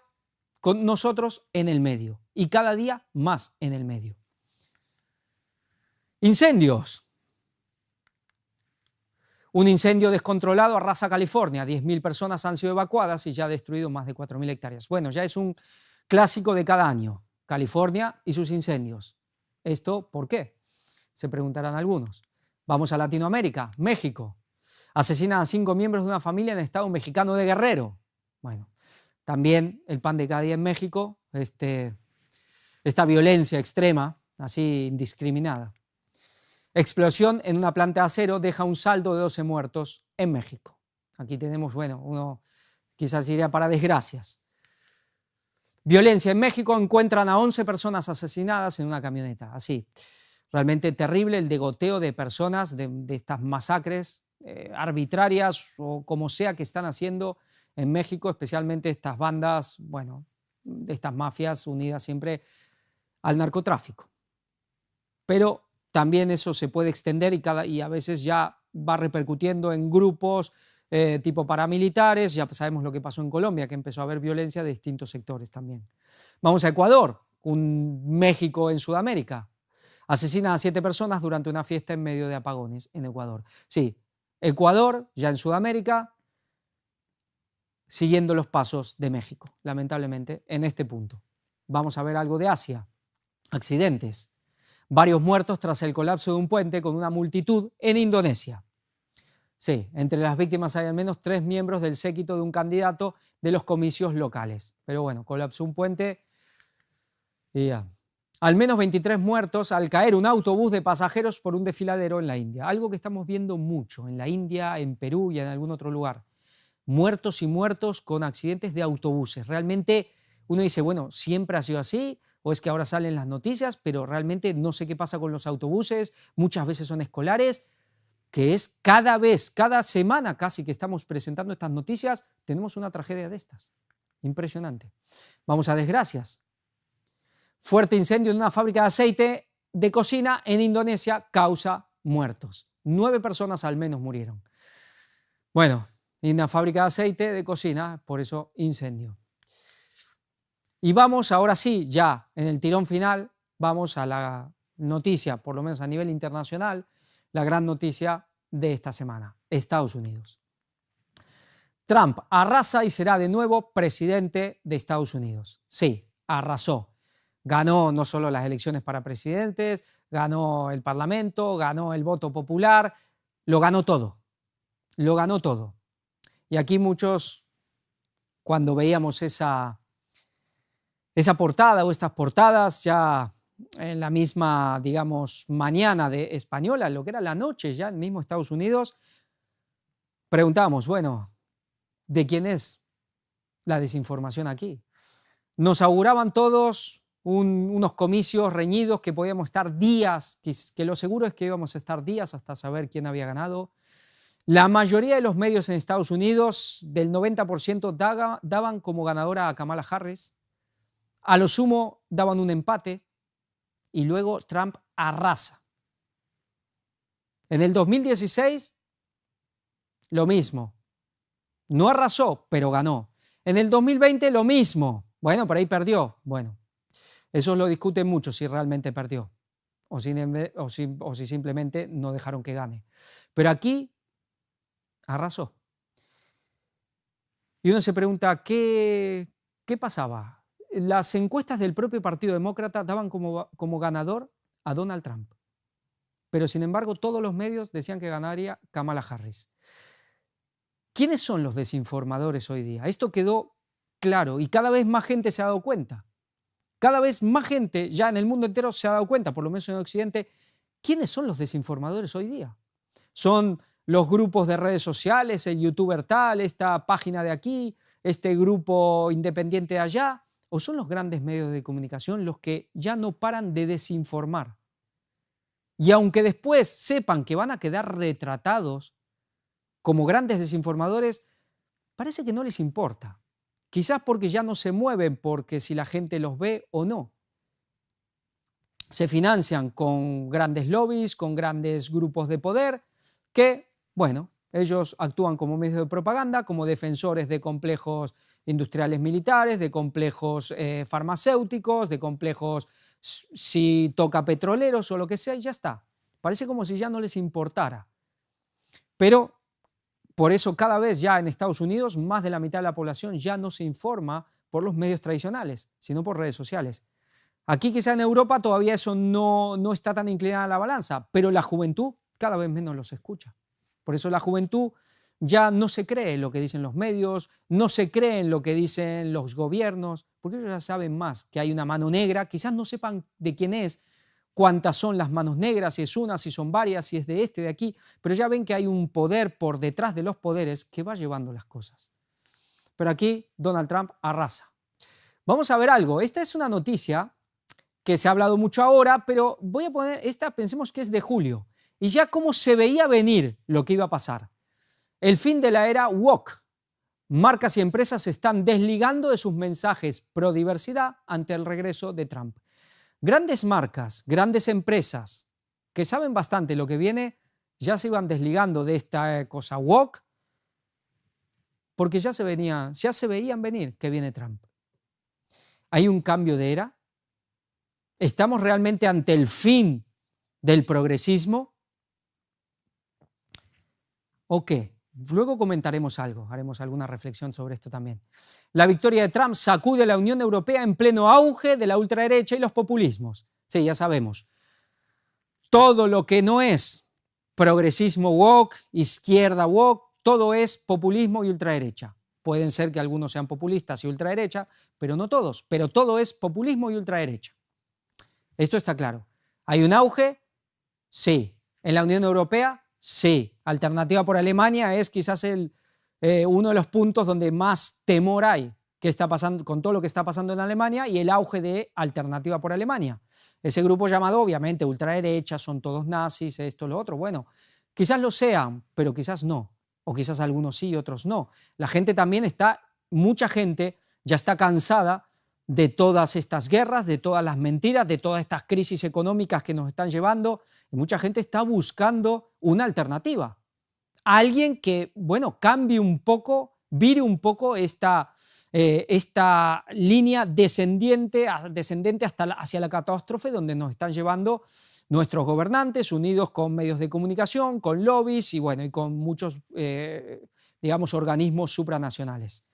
con nosotros en el medio, y cada día más en el medio. Incendios. Un incendio descontrolado arrasa California, 10.000 personas han sido evacuadas y ya ha destruido más de 4.000 hectáreas. Bueno, ya es un clásico de cada año, California y sus incendios. ¿Esto por qué? Se preguntarán algunos. Vamos a Latinoamérica, México. Asesinan a 5 miembros de una familia en el estado mexicano de Guerrero. Bueno, también el pan de cada día en México, esta violencia extrema, así indiscriminada. Explosión en una planta de acero deja un saldo de 12 muertos en México. Aquí tenemos, uno quizás iría para desgracias. Violencia en México, encuentran a 11 personas asesinadas en una camioneta. Así, realmente terrible el degoteo de personas, de estas masacres arbitrarias o como sea que están haciendo en México, especialmente estas bandas, de estas mafias unidas siempre al narcotráfico. Pero también eso se puede extender y a veces ya va repercutiendo en grupos tipo paramilitares. Ya sabemos lo que pasó en Colombia, que empezó a haber violencia de distintos sectores también. Vamos a Ecuador, un México en Sudamérica. Asesinan a 7 personas durante una fiesta en medio de apagones en Ecuador. Sí, Ecuador, ya en Sudamérica, siguiendo los pasos de México, lamentablemente, en este punto. Vamos a ver algo de Asia. Accidentes. Varios muertos tras el colapso de un puente con una multitud en Indonesia. Sí, entre las víctimas hay al menos 3 miembros del séquito de un candidato de los comicios locales. Pero bueno, colapsó un puente y ya. Al menos 23 muertos al caer un autobús de pasajeros por un desfiladero en la India. Algo que estamos viendo mucho en la India, en Perú y en algún otro lugar. Muertos y muertos con accidentes de autobuses. Realmente uno dice, bueno, ¿siempre ha sido así? ¿O es que ahora salen las noticias? Pero realmente no sé qué pasa con los autobuses. Muchas veces son escolares. que es cada vez, cada semana casi que estamos presentando estas noticias, tenemos una tragedia de estas. Impresionante. Vamos a desgracias. Fuerte incendio en una fábrica de aceite de cocina en Indonesia causa muertos. 9 personas al menos murieron. Bueno, en una fábrica de aceite de cocina, por eso incendio. Y vamos ahora sí, ya en el tirón final, vamos a la noticia, por lo menos a nivel internacional, la gran noticia de esta semana, Estados Unidos. Trump arrasa y será de nuevo presidente de Estados Unidos. Sí, arrasó. Ganó no solo las elecciones para presidentes, ganó el Parlamento, ganó el voto popular, lo ganó todo. Lo ganó todo. Y aquí muchos, cuando veíamos esa portada o estas portadas ya en la misma, digamos, mañana de española, lo que era la noche ya en mismo Estados Unidos, preguntábamos, bueno, ¿de quién es la desinformación aquí? Nos auguraban todos unos comicios reñidos que podíamos estar días, que lo seguro es que íbamos a estar días hasta saber quién había ganado. La mayoría de los medios en Estados Unidos, del 90%, daban como ganadora a Kamala Harris. A lo sumo daban un empate y luego Trump arrasa. En el 2016, lo mismo. No arrasó, pero ganó. En el 2020, lo mismo. Bueno, por ahí perdió. Bueno, eso lo discuten mucho, si realmente perdió o si simplemente no dejaron que gane. Pero aquí arrasó. Y uno se pregunta, ¿qué pasaba? Las encuestas del propio Partido Demócrata daban como ganador a Donald Trump. Pero sin embargo, todos los medios decían que ganaría Kamala Harris. ¿Quiénes son los desinformadores hoy día? Esto quedó claro y cada vez más gente se ha dado cuenta. Cada vez más gente ya en el mundo entero se ha dado cuenta, por lo menos en Occidente, ¿quiénes son los desinformadores hoy día? Son los grupos de redes sociales, el youtuber tal, esta página de aquí, este grupo independiente de allá, o son los grandes medios de comunicación los que ya no paran de desinformar. Y aunque después sepan que van a quedar retratados como grandes desinformadores, parece que no les importa. Quizás porque ya no se mueven, porque si la gente los ve o no. Se financian con grandes lobbies, con grandes grupos de poder, que, bueno, ellos actúan como medios de propaganda, como defensores de complejos industriales militares, de complejos farmacéuticos, de complejos si toca petroleros o lo que sea, y ya está. Parece como si ya no les importara. Pero por eso cada vez ya en Estados Unidos más de la mitad de la población ya no se informa por los medios tradicionales, sino por redes sociales. Aquí quizá en Europa todavía eso no está tan inclinada a la balanza, pero la juventud cada vez menos los escucha. Por eso la juventud ya no se cree en lo que dicen los medios, no se cree en lo que dicen los gobiernos, porque ellos ya saben más que hay una mano negra, quizás no sepan de quién es, cuántas son las manos negras, si es una, si son varias, si es de este, de aquí, pero ya ven que hay un poder por detrás de los poderes que va llevando las cosas. Pero aquí Donald Trump arrasa. Vamos a ver algo, esta es una noticia que se ha hablado mucho ahora, pero voy a poner esta, pensemos que es de julio, y ya cómo se veía venir lo que iba a pasar. El fin de la era woke. Marcas y empresas se están desligando de sus mensajes pro diversidad ante el regreso de Trump. Grandes marcas, grandes empresas que saben bastante lo que viene, ya se iban desligando de esta cosa woke porque ya se veían venir que viene Trump. ¿Hay un cambio de era? ¿Estamos realmente ante el fin del progresismo? ¿O qué? Luego comentaremos algo, haremos alguna reflexión sobre esto también. La victoria de Trump sacude a la Unión Europea en pleno auge de la ultraderecha y los populismos. Sí, ya sabemos. Todo lo que no es progresismo woke, izquierda woke, todo es populismo y ultraderecha. Pueden ser que algunos sean populistas y ultraderecha, pero no todos. Pero todo es populismo y ultraderecha. Esto está claro. ¿Hay un auge? Sí. ¿En la Unión Europea? Sí. Alternativa por Alemania es quizás uno de los puntos donde más temor hay que está pasando, con todo lo que está pasando en Alemania y el auge de Alternativa por Alemania. Ese grupo llamado, obviamente, ultraderecha, son todos nazis, esto, lo otro. Bueno, Quizás lo sean, pero quizás no. O quizás algunos sí y otros no. La gente también mucha gente ya está cansada de todas estas guerras, de todas las mentiras, de todas estas crisis económicas que nos están llevando. Y mucha gente está buscando una alternativa. Alguien que, bueno, cambie un poco, vire un poco esta línea descendiente hacia la catástrofe donde nos están llevando nuestros gobernantes, unidos con medios de comunicación, con lobbies y, bueno, y con muchos, digamos, organismos supranacionales.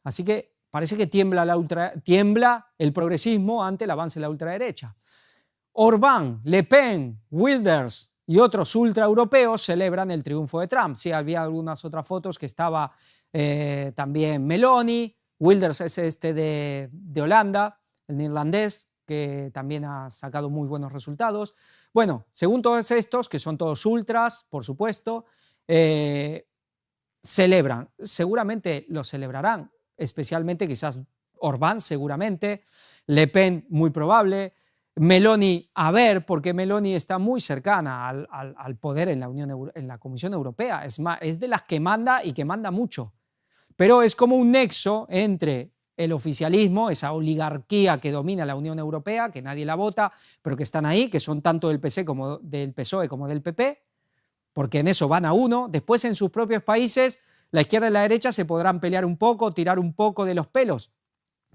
Así que parece que tiembla el progresismo ante el avance de la ultraderecha. Orbán, Le Pen, Wilders y otros ultraeuropeos celebran el triunfo de Trump. Sí, había algunas otras fotos que estaba también Meloni. Wilders es de Holanda, el neerlandés, que también ha sacado muy buenos resultados. Bueno, según todos estos, que son todos ultras, por supuesto, celebran. Seguramente lo celebrarán, especialmente quizás Orbán, seguramente, Le Pen, muy probable, Meloni, a ver, porque Meloni está muy cercana al poder en la Comisión Europea. Es de las que manda y que manda mucho. Pero es como un nexo entre el oficialismo, esa oligarquía que domina la Unión Europea, que nadie la vota, pero que están ahí, que son tanto del PSOE como del PP, porque en eso van a uno. Después, en sus propios países, la izquierda y la derecha se podrán pelear un poco, tirar un poco de los pelos,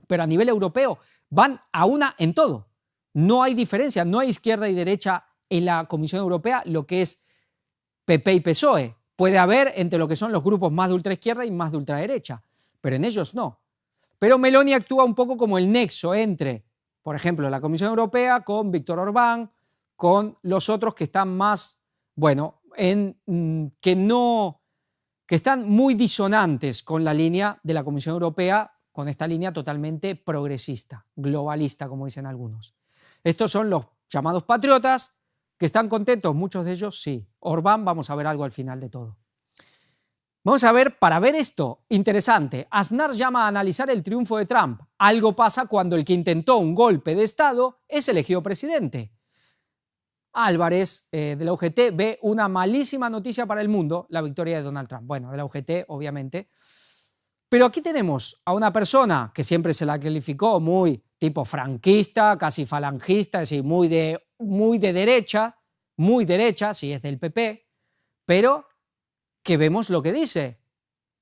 pero a nivel europeo van a una en todo. No hay diferencia, no hay izquierda y derecha en la Comisión Europea, lo que es PP y PSOE. Puede haber entre lo que son los grupos más de ultraizquierda y más de ultraderecha, pero en ellos no. Pero Meloni actúa un poco como el nexo entre, por ejemplo, la Comisión Europea con Víctor Orbán, con los otros que están más, bueno, que están muy disonantes con la línea de la Comisión Europea, con esta línea totalmente progresista, globalista, como dicen algunos. Estos son los llamados patriotas, que están contentos, muchos de ellos sí. Orbán, vamos a ver algo al final de todo. Vamos a ver, para ver esto, interesante, Aznar llama a analizar el triunfo de Trump. Algo pasa cuando el que intentó un golpe de Estado es elegido presidente. Álvarez, de la UGT, ve una malísima noticia para el mundo, la victoria de Donald Trump. Bueno, de la UGT, obviamente. Pero aquí tenemos a una persona que siempre se la calificó muy tipo franquista, casi falangista, es decir, muy de derecha, sí es del PP, pero que vemos lo que dice.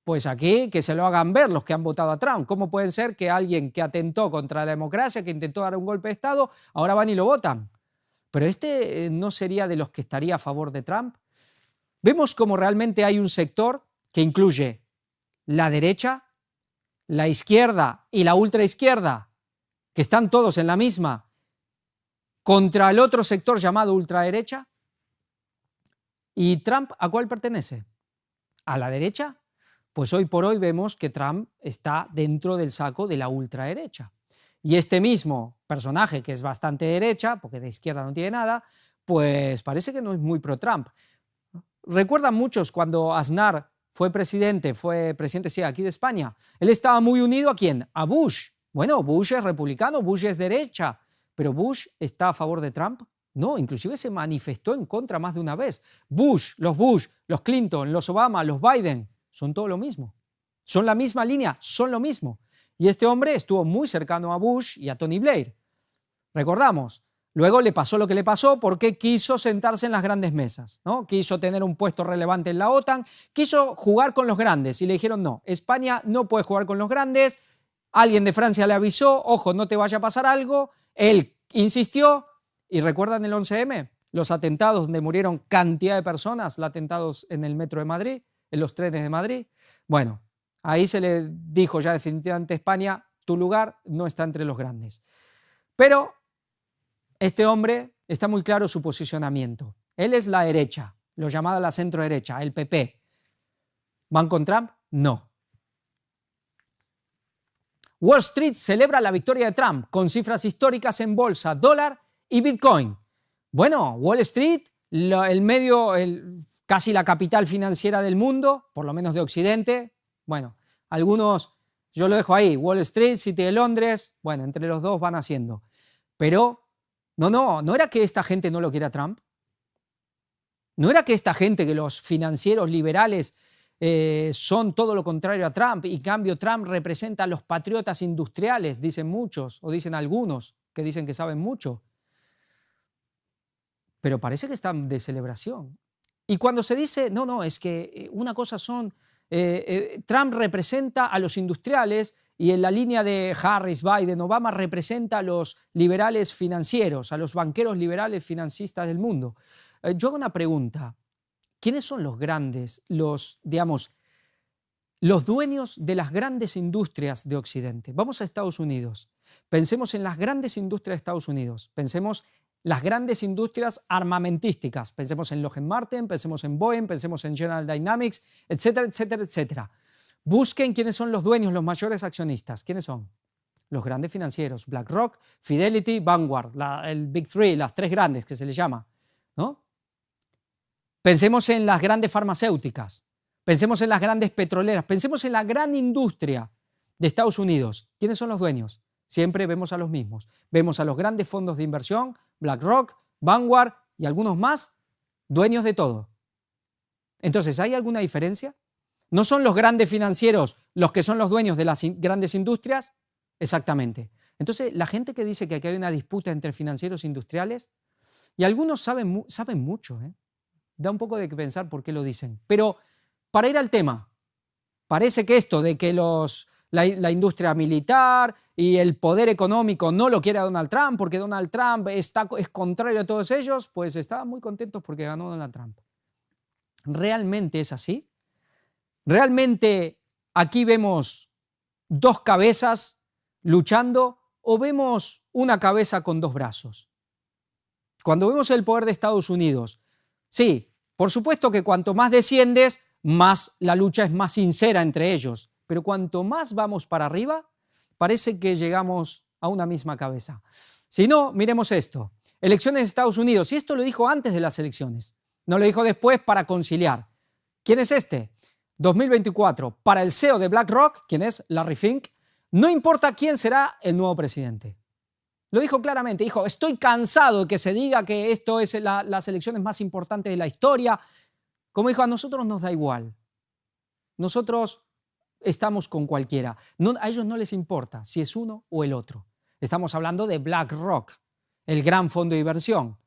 Pues aquí que se lo hagan ver los que han votado a Trump. ¿Cómo puede ser que alguien que atentó contra la democracia, que intentó dar un golpe de Estado, ahora van y lo votan? Pero no sería de los que estaría a favor de Trump. Vemos como realmente hay un sector que incluye la derecha, la izquierda y la ultraizquierda, que están todos en la misma, contra el otro sector llamado ultraderecha. ¿Y Trump a cuál pertenece? ¿A la derecha? Pues hoy por hoy vemos que Trump está dentro del saco de la ultraderecha. Y este mismo personaje, que es bastante derecha, porque de izquierda no tiene nada, pues parece que no es muy pro-Trump. Recuerdan muchos cuando Aznar fue presidente sí, aquí de España, él estaba muy unido ¿a quién? A Bush. Bueno, Bush es republicano, Bush es derecha, pero Bush está a favor de Trump. No, inclusive se manifestó en contra más de una vez. Bush, los Clinton, los Obama, los Biden, son todo lo mismo. Son la misma línea, son lo mismo. Y este hombre estuvo muy cercano a Bush y a Tony Blair. Recordamos, luego le pasó lo que le pasó porque quiso sentarse en las grandes mesas, ¿no? Quiso tener un puesto relevante en la OTAN, quiso jugar con los grandes y le dijeron no, España no puede jugar con los grandes. Alguien de Francia le avisó, ojo, no te vaya a pasar algo. Él insistió y ¿recuerdan el 11M? Los atentados donde murieron cantidad de personas, los atentados en el metro de Madrid, en los trenes de Madrid. Bueno, ahí se le dijo ya definitivamente a España, tu lugar no está entre los grandes. Pero este hombre está muy claro su posicionamiento. Él es la derecha, lo llamada la centro derecha, el PP. ¿Van con Trump? No. Wall Street celebra la victoria de Trump con cifras históricas en bolsa, dólar y Bitcoin. Bueno, Wall Street, casi la capital financiera del mundo, por lo menos de Occidente. Bueno, algunos, yo lo dejo ahí, Wall Street, City de Londres, bueno, entre los dos van haciendo. Pero no era que esta gente no lo quiera Trump. ¿No era que esta gente, que los financieros liberales son todo lo contrario a Trump y en cambio Trump representa a los patriotas industriales, dicen muchos o dicen algunos que dicen que saben mucho? Pero parece que están de celebración. Y cuando se dice, no, no, es que una cosa son, Trump representa a los industriales y en la línea de Harris, Biden, Obama representa a los liberales financieros, a los banqueros liberales financistas del mundo. Yo hago una pregunta. ¿Quiénes son los grandes, digamos, los dueños de las grandes industrias de Occidente? Vamos a Estados Unidos. Pensemos en las grandes industrias de Estados Unidos. Pensemos las grandes industrias armamentísticas. Pensemos en Lockheed Martin, pensemos en Boeing, pensemos en General Dynamics, etcétera, etcétera, etcétera. Busquen quiénes son los dueños, los mayores accionistas. ¿Quiénes son? Los grandes financieros. BlackRock, Fidelity, Vanguard, el Big Three, las tres grandes que se les llama, ¿no? Pensemos en las grandes farmacéuticas, pensemos en las grandes petroleras, pensemos en la gran industria de Estados Unidos. ¿Quiénes son los dueños? Siempre vemos a los mismos. Vemos a los grandes fondos de inversión, BlackRock, Vanguard y algunos más, dueños de todo. Entonces, ¿hay alguna diferencia? ¿No son los grandes financieros los que son los dueños de las grandes industrias? Exactamente. Entonces, la gente que dice que aquí hay una disputa entre financieros e industriales, y algunos saben mucho, da un poco de que pensar por qué lo dicen. Pero para ir al tema, parece que esto de que la industria militar y el poder económico no lo quiere a Donald Trump porque Donald Trump es contrario a todos ellos, pues estaban muy contentos porque ganó Donald Trump. ¿Realmente es así? ¿Realmente aquí vemos dos cabezas luchando o vemos una cabeza con dos brazos? Cuando vemos el poder de Estados Unidos, sí, por supuesto que cuanto más desciendes, más la lucha es más sincera entre ellos. Pero cuanto más vamos para arriba, parece que llegamos a una misma cabeza. Si no, miremos esto. Elecciones de Estados Unidos. Y esto lo dijo antes de las elecciones. No lo dijo después para conciliar. ¿Quién es este? 2024. Para el CEO de BlackRock, ¿quién es? Larry Fink, no importa quién será el nuevo presidente. Lo dijo claramente, dijo, estoy cansado de que se diga que esto es las elecciones más importantes de la historia. Como dijo, a nosotros nos da igual. Nosotros estamos con cualquiera. A ellos no les importa si es uno o el otro. Estamos hablando de BlackRock, el gran fondo de inversión.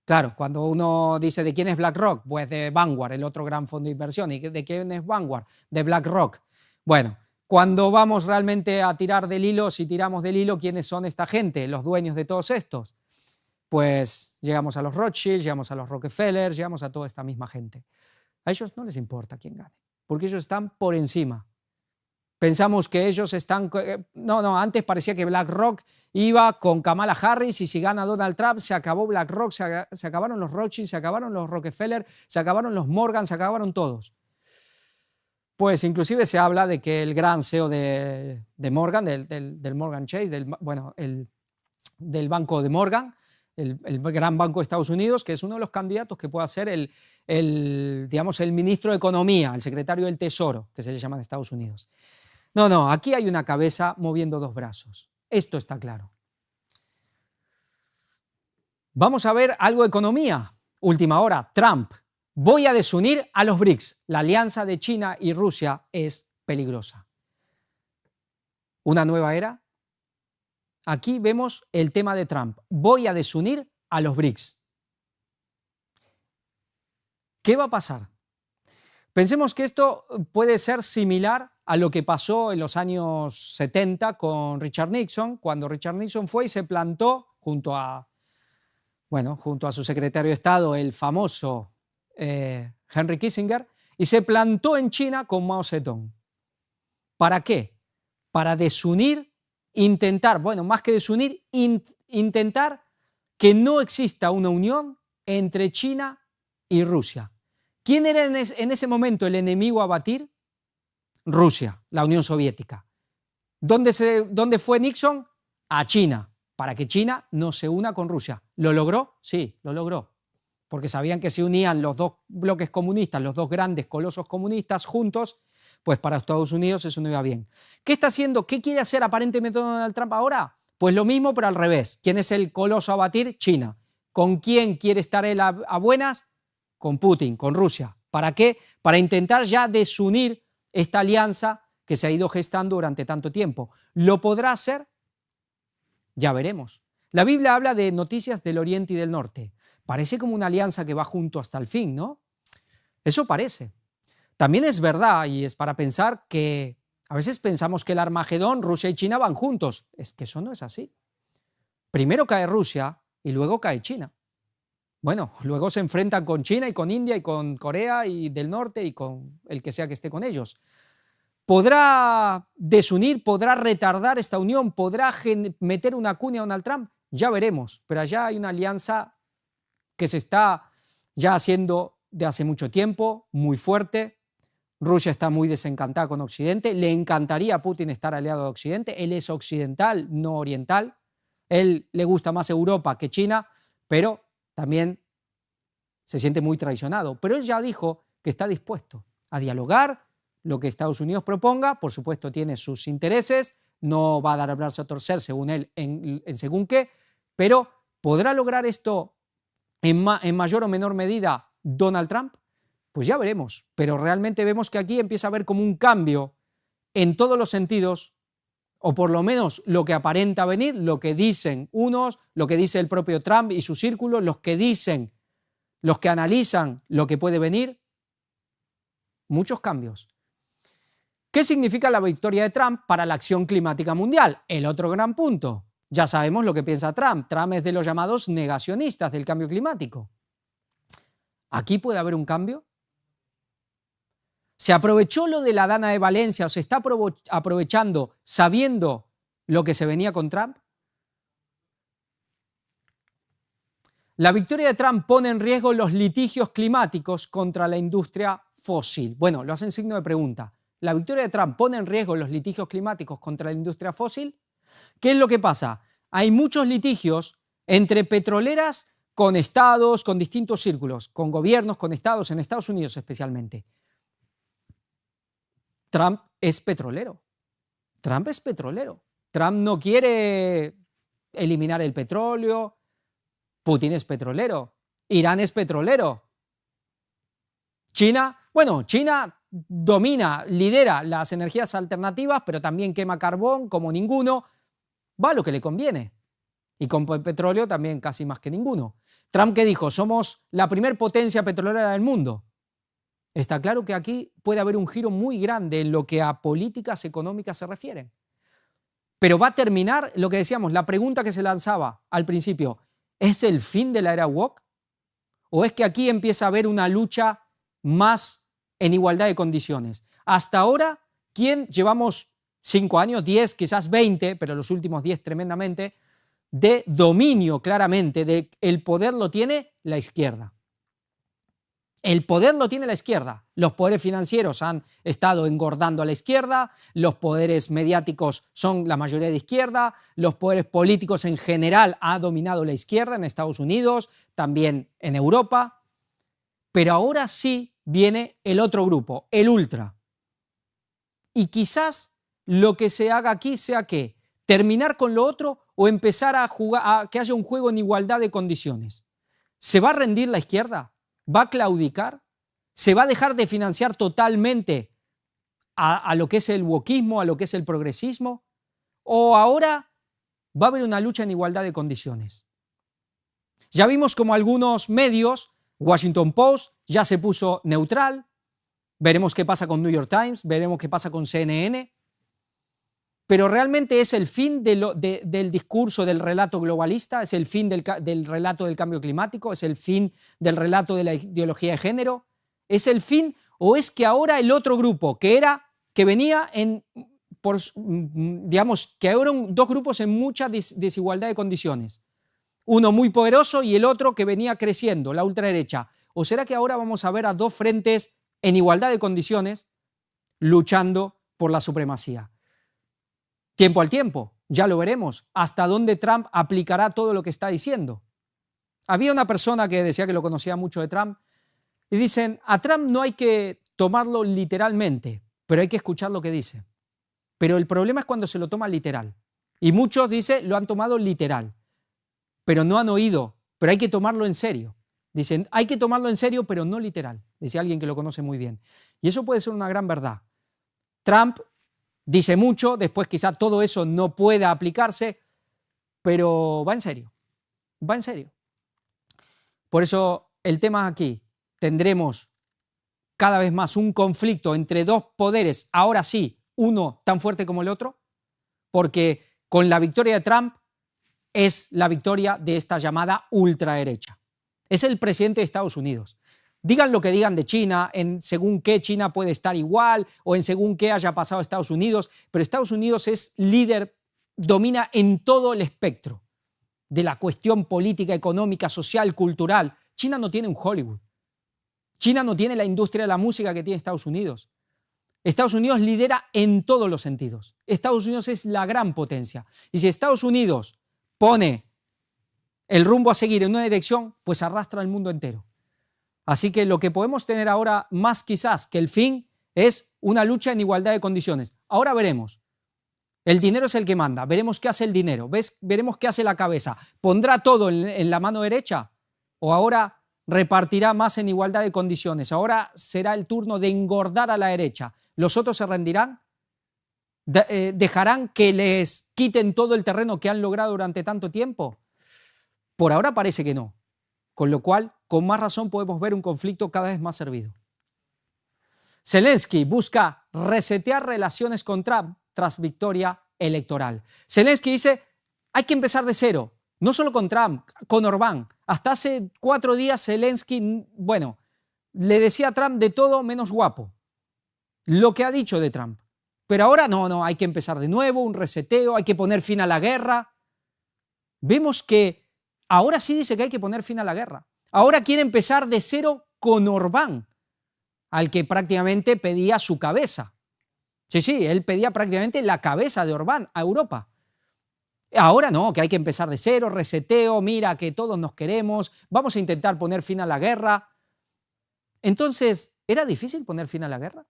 Claro, cuando uno dice de quién es BlackRock, pues de Vanguard, el otro gran fondo de inversión. ¿Y de quién es Vanguard? De BlackRock. Bueno, cuando vamos realmente a tirar del hilo, si tiramos del hilo, ¿quiénes son esta gente? Los dueños de todos estos. Pues llegamos a los Rothschild, llegamos a los Rockefeller, llegamos a toda esta misma gente. A ellos no les importa quién gane, porque ellos están por encima. Pensamos que ellos están... No, antes parecía que BlackRock iba con Kamala Harris y si gana Donald Trump se acabó BlackRock, se acabaron los Rothschild, se acabaron los Rockefeller, se acabaron los Morgan, se acabaron todos. Pues inclusive se habla de que el gran CEO de Morgan, del Morgan Chase, del banco de Morgan, el gran banco de Estados Unidos, que es uno de los candidatos que pueda ser digamos, el ministro de Economía, el secretario del Tesoro, que se le llama en Estados Unidos. No, aquí hay una cabeza moviendo dos brazos. Esto está claro. Vamos a ver algo de economía. Última hora, Trump. Voy a desunir a los BRICS. La alianza de China y Rusia es peligrosa. ¿Una nueva era? Aquí vemos el tema de Trump. Voy a desunir a los BRICS. ¿Qué va a pasar? Pensemos que esto puede ser similar a lo que pasó en los años 70 con Richard Nixon, cuando Richard Nixon fue y se plantó junto a su secretario de Estado, el famoso Henry Kissinger, y se plantó en China con Mao Zedong. ¿Para qué? Para desunir, más que desunir, intentar que no exista una unión entre China y Rusia. ¿Quién era en ese momento el enemigo a batir? Rusia, la Unión Soviética. ¿Dónde fue Nixon? A China, para que China no se una con Rusia. ¿Lo logró? Sí, lo logró. Porque sabían que se unían los dos bloques comunistas, los dos grandes colosos comunistas juntos, pues para Estados Unidos eso no iba bien. ¿Qué está haciendo? ¿Qué quiere hacer aparentemente Donald Trump ahora? Pues lo mismo, pero al revés. ¿Quién es el coloso a batir? China. ¿Con quién quiere estar él a buenas? con Putin, con Rusia. ¿Para qué? Para intentar ya desunir esta alianza que se ha ido gestando durante tanto tiempo. ¿Lo podrá hacer? Ya veremos. La Biblia habla de noticias del Oriente y del Norte. Parece como una alianza que va junto hasta el fin, ¿no? Eso parece. También es verdad, y es para pensar que a veces pensamos que el Armagedón, Rusia y China van juntos. Es que eso no es así. Primero cae Rusia y luego cae China. Bueno, luego se enfrentan con China y con India y con Corea y del Norte y con el que sea que esté con ellos. ¿Podrá desunir, podrá retardar esta unión, podrá meter una cuña a Donald Trump? Ya veremos, pero allá hay una alianza que se está ya haciendo de hace mucho tiempo, muy fuerte. Rusia está muy desencantada con Occidente, le encantaría a Putin estar aliado a Occidente, él es occidental, no oriental, él le gusta más Europa que China, pero también se siente muy traicionado. Pero él ya dijo que está dispuesto a dialogar lo que Estados Unidos proponga, por supuesto tiene sus intereses, no va a dar el brazo a torcer según él en según qué, pero ¿podrá lograr esto en mayor o menor medida Donald Trump? Pues ya veremos, pero realmente vemos que aquí empieza a haber como un cambio en todos los sentidos, o por lo menos lo que aparenta venir, lo que dicen unos, lo que dice el propio Trump y su círculo, los que dicen, los que analizan lo que puede venir, muchos cambios. ¿Qué significa la victoria de Trump para la acción climática mundial? El otro gran punto. Ya sabemos lo que piensa Trump. Trump es de los llamados negacionistas del cambio climático. ¿Aquí puede haber un cambio? ¿Se aprovechó lo de la Dana de Valencia o se está aprovechando sabiendo lo que se venía con Trump? La victoria de Trump pone en riesgo los litigios climáticos contra la industria fósil. Bueno, lo hacen signo de pregunta. ¿La victoria de Trump pone en riesgo los litigios climáticos contra la industria fósil? ¿Qué es lo que pasa? Hay muchos litigios entre petroleras con estados, con distintos círculos, con gobiernos, con estados, en Estados Unidos especialmente. Trump es petrolero. Trump es petrolero. Trump no quiere eliminar el petróleo. Putin es petrolero. Irán es petrolero. China, bueno, China domina, lidera las energías alternativas, pero también quema carbón como ninguno. Va a lo que le conviene. Y con el petróleo también casi más que ninguno. Trump, ¿qué dijo? Somos la primer potencia petrolera del mundo. Está claro que aquí puede haber un giro muy grande en lo que a políticas económicas se refieren. Pero va a terminar lo que decíamos, la pregunta que se lanzaba al principio, ¿es el fin de la era woke? ¿O es que aquí empieza a haber una lucha más en igualdad de condiciones? Hasta ahora, ¿quién llevamos 5 años, 10, quizás 20, pero los últimos 10 tremendamente, de dominio claramente, de el poder lo tiene la izquierda? El poder lo tiene la izquierda. Los poderes financieros han estado engordando a la izquierda, los poderes mediáticos son la mayoría de izquierda, los poderes políticos en general ha dominado la izquierda en Estados Unidos, también en Europa. Pero ahora sí viene el otro grupo, el ultra. Y quizás lo que se haga aquí sea que terminar con lo otro o empezar a jugar, a que haya un juego en igualdad de condiciones. ¿Se va a rendir la izquierda? ¿Va a claudicar? ¿Se va a dejar de financiar totalmente a lo que es el wokismo, a lo que es el progresismo? ¿O ahora va a haber una lucha en igualdad de condiciones? Ya vimos como algunos medios, Washington Post ya se puso neutral, veremos qué pasa con New York Times, veremos qué pasa con CNN, pero realmente es el fin del discurso del relato globalista, es el fin del relato del cambio climático, es el fin del relato de la ideología de género, es el fin, o es que ahora el otro grupo que venía digamos que ahora eran dos grupos en mucha desigualdad de condiciones, uno muy poderoso y el otro que venía creciendo, la ultraderecha. ¿O será que ahora vamos a ver a dos frentes en igualdad de condiciones luchando por la supremacía? Tiempo al tiempo, ya lo veremos, hasta dónde Trump aplicará todo lo que está diciendo. Había una persona que decía que lo conocía mucho de Trump y dicen, a Trump no hay que tomarlo literalmente, pero hay que escuchar lo que dice. Pero el problema es cuando se lo toma literal. Y muchos, dice, lo han tomado literal, pero no han oído, pero hay que tomarlo en serio. Dicen, hay que tomarlo en serio, pero no literal, dice alguien que lo conoce muy bien. Y eso puede ser una gran verdad. Trump dice mucho, después quizá todo eso no pueda aplicarse, pero va en serio, va en serio. Por eso el tema aquí, tendremos cada vez más un conflicto entre dos poderes, ahora sí, uno tan fuerte como el otro, porque con la victoria de Trump es la victoria de esta llamada ultraderecha. Es el presidente de Estados Unidos. Digan lo que digan de China, en según qué China puede estar igual o en según qué haya pasado Estados Unidos, pero Estados Unidos es líder, domina en todo el espectro de la cuestión política, económica, social, cultural. China no tiene un Hollywood. China no tiene la industria de la música que tiene Estados Unidos. Estados Unidos lidera en todos los sentidos. Estados Unidos es la gran potencia. Y si Estados Unidos pone el rumbo a seguir en una dirección, pues arrastra al mundo entero. Así que lo que podemos tener ahora, más quizás que el fin, es una lucha en igualdad de condiciones. Ahora veremos. El dinero es el que manda. Veremos qué hace el dinero. Veremos qué hace la cabeza. ¿Pondrá todo en la mano derecha? ¿O ahora repartirá más en igualdad de condiciones? Ahora será el turno de engordar a la derecha. ¿Los otros se rendirán? ¿Dejarán que les quiten todo el terreno que han logrado durante tanto tiempo? Por ahora parece que no. Con lo cual, con más razón podemos ver un conflicto cada vez más servido. Zelensky busca resetear relaciones con Trump tras victoria electoral. Zelensky dice, hay que empezar de cero, no solo con Trump, con Orbán. Hasta hace 4 días Zelensky, bueno, le decía a Trump de todo menos guapo, lo que ha dicho de Trump. Pero ahora no, hay que empezar de nuevo, un reseteo, hay que poner fin a la guerra. Vemos que ahora sí dice que hay que poner fin a la guerra. Ahora quiere empezar de cero con Orbán, al que prácticamente pedía su cabeza. Sí, él pedía prácticamente la cabeza de Orbán a Europa. Ahora no, que hay que empezar de cero, reseteo, mira que todos nos queremos, vamos a intentar poner fin a la guerra. Entonces, ¿era difícil poner fin a la guerra?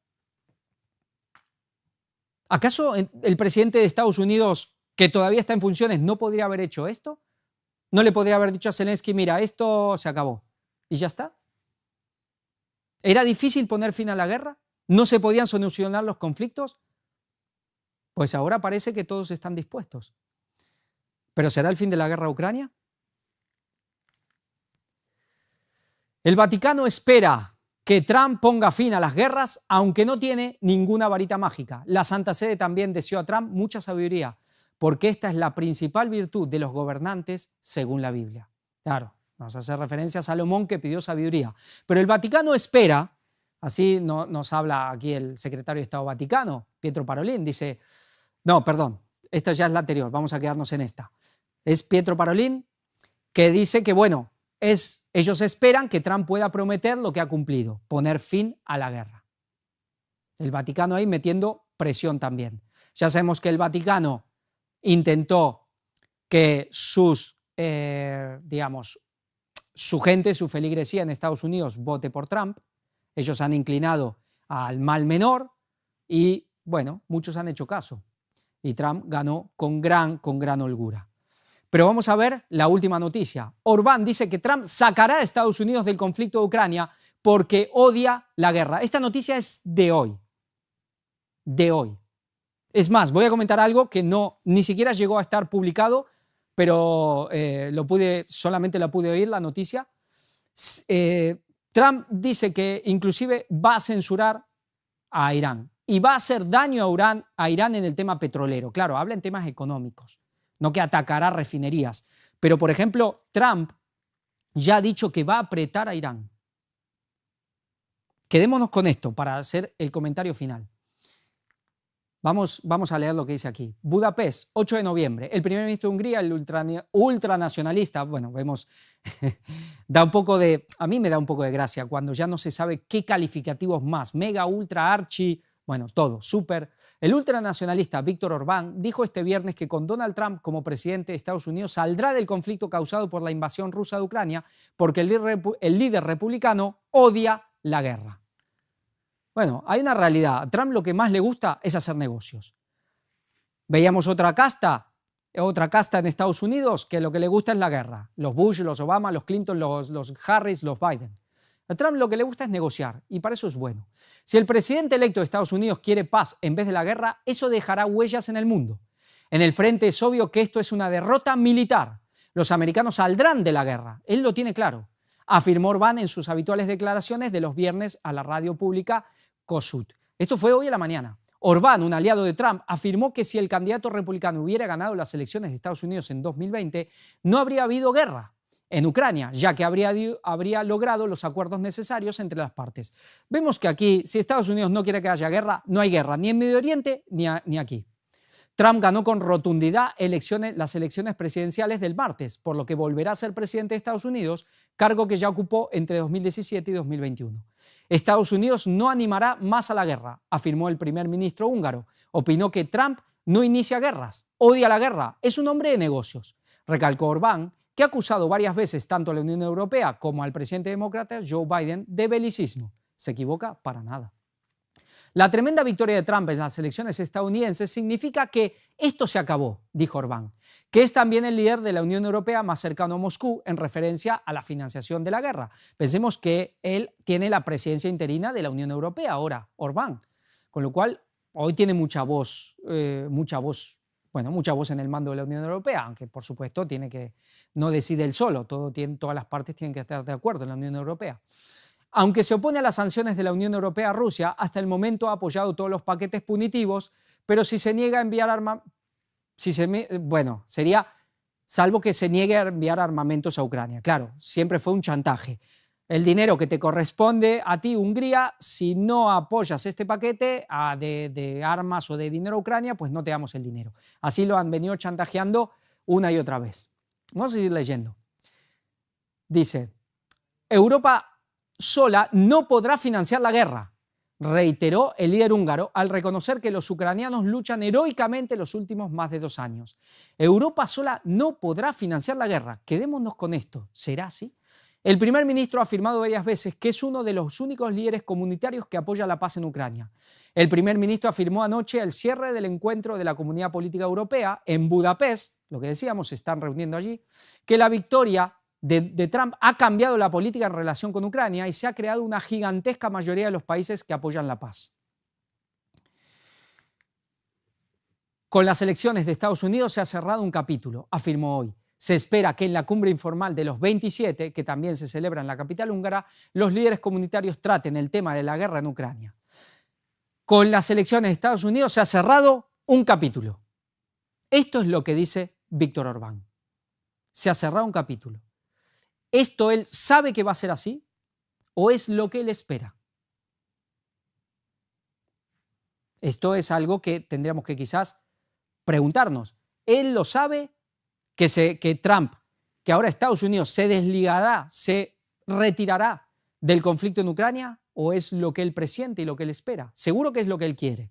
¿Acaso el presidente de Estados Unidos, que todavía está en funciones, no podría haber hecho esto? ¿No le podría haber dicho a Zelensky, mira, esto se acabó y ya está? ¿Era difícil poner fin a la guerra? ¿No se podían solucionar los conflictos? Pues ahora parece que todos están dispuestos. ¿Pero será el fin de la guerra a Ucrania? El Vaticano espera que Trump ponga fin a las guerras, aunque no tiene ninguna varita mágica. La Santa Sede también deseó a Trump mucha sabiduría, porque esta es la principal virtud de los gobernantes según la Biblia. Claro, nos hace referencia a Salomón que pidió sabiduría. Pero el Vaticano espera, así nos habla aquí el secretario de Estado Vaticano, Pietro Parolin, dice, no, perdón, esta ya es la anterior, vamos a quedarnos en esta. Es Pietro Parolin que dice que, bueno, ellos esperan que Trump pueda prometer lo que ha cumplido, poner fin a la guerra. El Vaticano ahí metiendo presión también. Ya sabemos que el Vaticano intentó que su gente, su feligresía en Estados Unidos vote por Trump. Ellos han inclinado al mal menor y, bueno, muchos han hecho caso. Y Trump ganó con gran holgura. Pero vamos a ver la última noticia. Orbán dice que Trump sacará a Estados Unidos del conflicto de Ucrania porque odia la guerra. Esta noticia es de hoy. De hoy. Es más, voy a comentar algo que ni siquiera llegó a estar publicado, pero solamente la pude oír, la noticia. Trump dice que inclusive va a censurar a Irán y va a hacer daño a Irán en el tema petrolero. Claro, habla en temas económicos, no que atacará refinerías. Pero, por ejemplo, Trump ya ha dicho que va a apretar a Irán. Quedémonos con esto para hacer el comentario final. Vamos a leer lo que dice aquí. Budapest, 8 de noviembre. El primer ministro de Hungría, el ultranacionalista, bueno, vemos, a mí me da un poco de gracia cuando ya no se sabe qué calificativos más, mega, ultra, archi, bueno, todo, súper. El ultranacionalista Víctor Orbán dijo este viernes que con Donald Trump como presidente de Estados Unidos saldrá del conflicto causado por la invasión rusa de Ucrania porque el líder republicano odia la guerra. Bueno, hay una realidad. A Trump lo que más le gusta es hacer negocios. Veíamos otra casta otra casta en Estados Unidos que lo que le gusta es la guerra. Los Bush, los Obama, los Clinton, los Harris, los Biden. A Trump lo que le gusta es negociar y para eso es bueno. Si el presidente electo de Estados Unidos quiere paz en vez de la guerra, eso dejará huellas en el mundo. En el frente es obvio que esto es una derrota militar. Los americanos saldrán de la guerra. Él lo tiene claro, afirmó Orbán en sus habituales declaraciones de los viernes a la radio pública Kossuth. Esto fue hoy a la mañana. Orbán, un aliado de Trump, afirmó que si el candidato republicano hubiera ganado las elecciones de Estados Unidos en 2020, no habría habido guerra en Ucrania, ya que habría logrado los acuerdos necesarios entre las partes. Vemos que aquí, si Estados Unidos no quiere que haya guerra, no hay guerra, ni en Medio Oriente ni aquí. Trump ganó con rotundidad las elecciones presidenciales del martes, por lo que volverá a ser presidente de Estados Unidos, cargo que ya ocupó entre 2017 y 2021. Estados Unidos no animará más a la guerra, afirmó el primer ministro húngaro. Opinó que Trump no inicia guerras, odia la guerra, es un hombre de negocios. Recalcó Orbán, que ha acusado varias veces tanto a la Unión Europea como al presidente demócrata Joe Biden de belicismo. Se equivoca para nada. La tremenda victoria de Trump en las elecciones estadounidenses significa que esto se acabó, dijo Orbán, que es también el líder de la Unión Europea más cercano a Moscú en referencia a la financiación de la guerra. Pensemos que él tiene la presidencia interina de la Unión Europea ahora, Orbán, con lo cual hoy tiene mucha voz en el mando de la Unión Europea, aunque por supuesto no decide él solo, todas las partes tienen que estar de acuerdo en la Unión Europea. Aunque se opone a las sanciones de la Unión Europea a Rusia, hasta el momento ha apoyado todos los paquetes punitivos, pero si se niega a enviar salvo que se niegue a enviar armamentos a Ucrania. Claro, siempre fue un chantaje. El dinero que te corresponde a ti, Hungría, si no apoyas este paquete de armas o de dinero a Ucrania, pues no te damos el dinero. Así lo han venido chantajeando una y otra vez. Vamos a seguir leyendo. Dice, Europa sola no podrá financiar la guerra, reiteró el líder húngaro al reconocer que los ucranianos luchan heroicamente los últimos más de 2 años. Europa sola no podrá financiar la guerra. Quedémonos con esto. ¿Será así? El primer ministro ha afirmado varias veces que es uno de los únicos líderes comunitarios que apoya la paz en Ucrania. El primer ministro afirmó anoche al cierre del encuentro de la Comunidad Política Europea en Budapest, lo que decíamos, se están reuniendo allí, que la victoria de Trump ha cambiado la política en relación con Ucrania y se ha creado una gigantesca mayoría de los países que apoyan la paz. Con las elecciones de Estados Unidos se ha cerrado un capítulo, afirmó hoy. Se espera que en la cumbre informal de los 27, que también se celebra en la capital húngara, los líderes comunitarios traten el tema de la guerra en Ucrania. Con las elecciones de Estados Unidos se ha cerrado un capítulo. Esto es lo que dice Víctor Orbán. Se ha cerrado un capítulo. ¿Esto él sabe que va a ser así o es lo que él espera? Esto es algo que tendríamos que quizás preguntarnos. ¿Él lo sabe que Trump, que ahora Estados Unidos se desligará, se retirará del conflicto en Ucrania o es lo que él presiente y lo que él espera? Seguro que es lo que él quiere.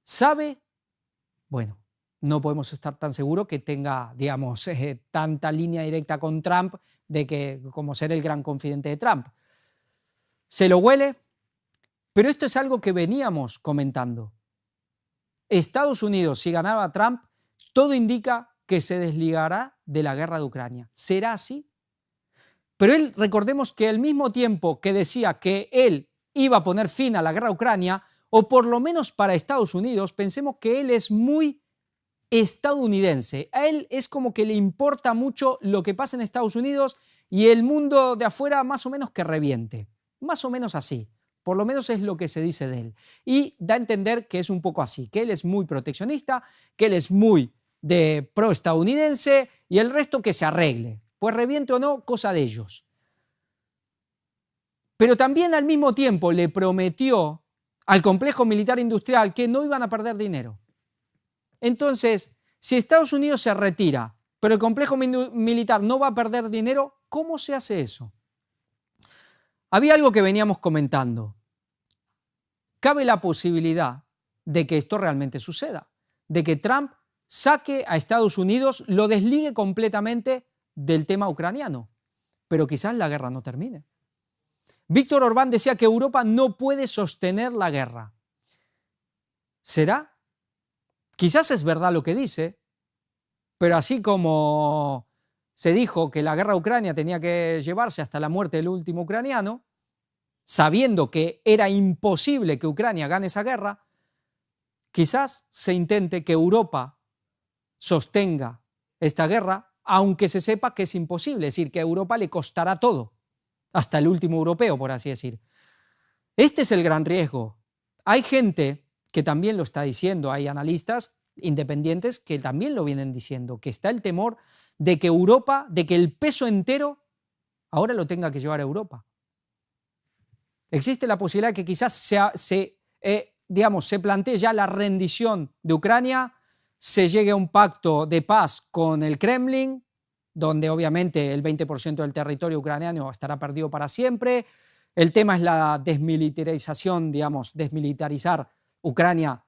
¿Sabe? Bueno, no podemos estar tan seguros que tenga, digamos, tanta línea directa con Trump como ser el gran confidente de Trump. Se lo huele, pero esto es algo que veníamos comentando. Estados Unidos, si ganaba Trump, todo indica que se desligará de la guerra de Ucrania. ¿Será así? Pero él, recordemos que al mismo tiempo que decía que él iba a poner fin a la guerra de Ucrania, o por lo menos para Estados Unidos, pensemos que él es muy estadounidense. A él es como que le importa mucho lo que pasa en Estados Unidos y el mundo de afuera más o menos que reviente. Más o menos así. Por lo menos es lo que se dice de él. Y da a entender que es un poco así, que él es muy proteccionista, que él es muy de pro-estadounidense y el resto que se arregle. Pues reviente o no, cosa de ellos. Pero también al mismo tiempo le prometió al complejo militar industrial que no iban a perder dinero. Entonces, si Estados Unidos se retira, pero el complejo militar no va a perder dinero, ¿cómo se hace eso? Había algo que veníamos comentando. Cabe la posibilidad de que esto realmente suceda, de que Trump saque a Estados Unidos, lo desligue completamente del tema ucraniano, pero quizás la guerra no termine. Víctor Orbán decía que Europa no puede sostener la guerra. ¿Será? Quizás es verdad lo que dice, pero así como se dijo que la guerra a Ucrania tenía que llevarse hasta la muerte del último ucraniano, sabiendo que era imposible que Ucrania gane esa guerra, quizás se intente que Europa sostenga esta guerra, aunque se sepa que es imposible, es decir, que a Europa le costará todo, hasta el último europeo, por así decir. Este es el gran riesgo. Hay gente que también lo está diciendo, hay analistas independientes que también lo vienen diciendo, que está el temor de que Europa, de que el peso entero ahora lo tenga que llevar a Europa. Existe la posibilidad de que quizás se plantee ya la rendición de Ucrania, se llegue a un pacto de paz con el Kremlin, donde obviamente el 20% del territorio ucraniano estará perdido para siempre. El tema es la desmilitarización, desmilitarizar Ucrania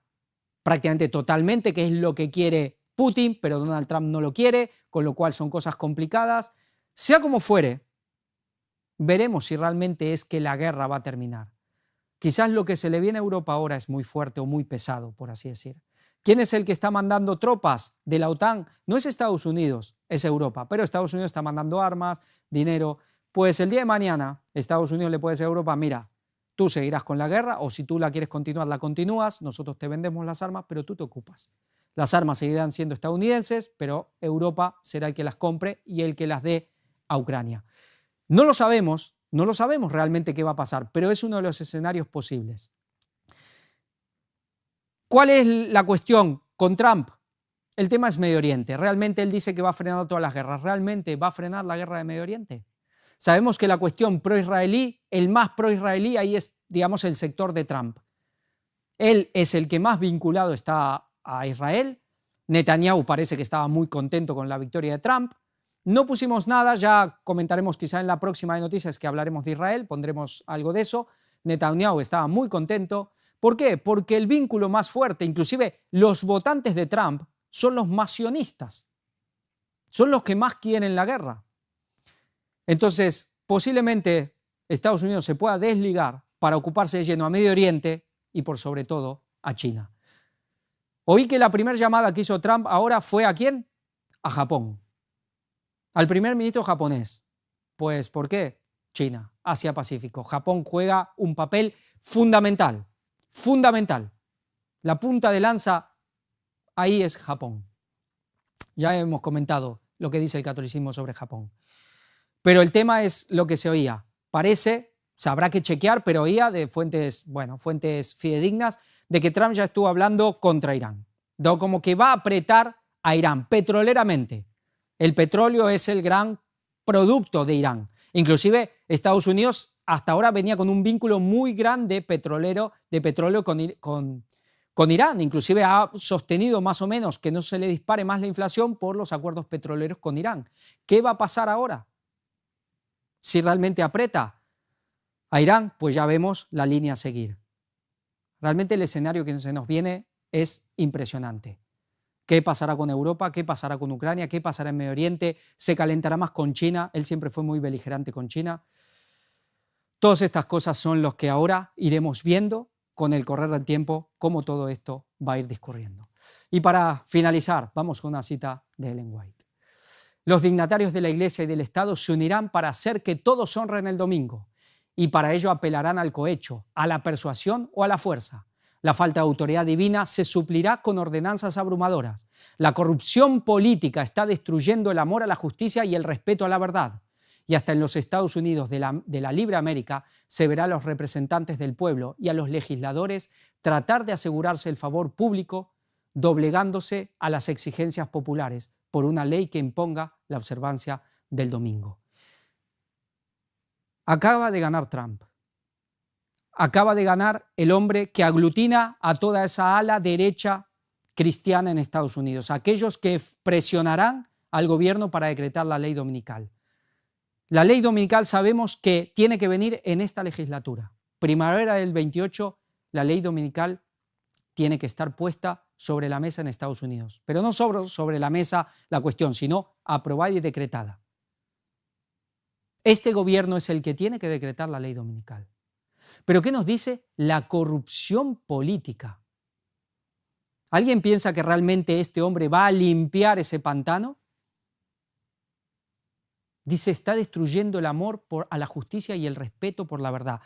prácticamente totalmente, que es lo que quiere Putin, pero Donald Trump no lo quiere, con lo cual son cosas complicadas. Sea como fuere, veremos si realmente es que la guerra va a terminar. Quizás lo que se le viene a Europa ahora es muy fuerte o muy pesado, por así decir. ¿Quién es el que está mandando tropas de la OTAN? No es Estados Unidos, es Europa, pero Estados Unidos está mandando armas, dinero. Pues el día de mañana Estados Unidos le puede decir a Europa, mira, tú seguirás con la guerra o si tú la quieres continuar, la continúas, nosotros te vendemos las armas, pero tú te ocupas. Las armas seguirán siendo estadounidenses, pero Europa será el que las compre y el que las dé a Ucrania. No lo sabemos realmente qué va a pasar, pero es uno de los escenarios posibles. ¿Cuál es la cuestión con Trump? El tema es Medio Oriente. Realmente él dice que va a frenar todas las guerras. ¿Realmente va a frenar la guerra de Medio Oriente? Sabemos que la cuestión pro-israelí, el más pro-israelí, ahí es, digamos, el sector de Trump. Él es el que más vinculado está a Israel. Netanyahu parece que estaba muy contento con la victoria de Trump. No pusimos nada, ya comentaremos quizá en la próxima de noticias que hablaremos de Israel, pondremos algo de eso. Netanyahu estaba muy contento. ¿Por qué? Porque el vínculo más fuerte, inclusive los votantes de Trump, son los más sionistas. Son los que más quieren la guerra. Entonces, posiblemente Estados Unidos se pueda desligar para ocuparse de lleno a Medio Oriente y por sobre todo a China. Oí que la primera llamada que hizo Trump ahora fue ¿a quién? A Japón. Al primer ministro japonés. Pues, ¿por qué? China, Asia-Pacífico. Japón juega un papel fundamental. Fundamental. La punta de lanza ahí es Japón. Ya hemos comentado lo que dice el catolicismo sobre Japón. Pero el tema es lo que se oía. Parece, se habrá que chequear, pero oía de fuentes fidedignas, de que Trump ya estuvo hablando contra Irán. Como que va a apretar a Irán petroleramente. El petróleo es el gran producto de Irán. Inclusive Estados Unidos hasta ahora venía con un vínculo muy grande de petróleo con Irán. Inclusive ha sostenido más o menos que no se le dispare más la inflación por los acuerdos petroleros con Irán. ¿Qué va a pasar ahora? Si realmente aprieta a Irán, pues ya vemos la línea a seguir. Realmente el escenario que se nos viene es impresionante. ¿Qué pasará con Europa? ¿Qué pasará con Ucrania? ¿Qué pasará en Medio Oriente? ¿Se calentará más con China? Él siempre fue muy beligerante con China. Todas estas cosas son los que ahora iremos viendo con el correr del tiempo, cómo todo esto va a ir discurriendo. Y para finalizar, vamos con una cita de Ellen White. Los dignatarios de la Iglesia y del Estado se unirán para hacer que todos honren el domingo y para ello apelarán al cohecho, a la persuasión o a la fuerza. La falta de autoridad divina se suplirá con ordenanzas abrumadoras. La corrupción política está destruyendo el amor a la justicia y el respeto a la verdad. Y hasta en los Estados Unidos de la libre América se verá a los representantes del pueblo y a los legisladores tratar de asegurarse el favor público, doblegándose a las exigencias populares por una ley que imponga la observancia del domingo. Acaba de ganar Trump. Acaba de ganar el hombre que aglutina a toda esa ala derecha cristiana en Estados Unidos, aquellos que presionarán al gobierno para decretar la ley dominical. La ley dominical sabemos que tiene que venir en esta legislatura. Primavera del 28, la ley dominical tiene que estar puesta sobre la mesa en Estados Unidos. Pero no sobre la mesa la cuestión, sino aprobada y decretada. Este gobierno es el que tiene que decretar la ley dominical. Pero ¿qué nos dice? La corrupción política. ¿Alguien piensa que realmente este hombre va a limpiar ese pantano? Dice, está destruyendo el amor a la justicia y el respeto por la verdad.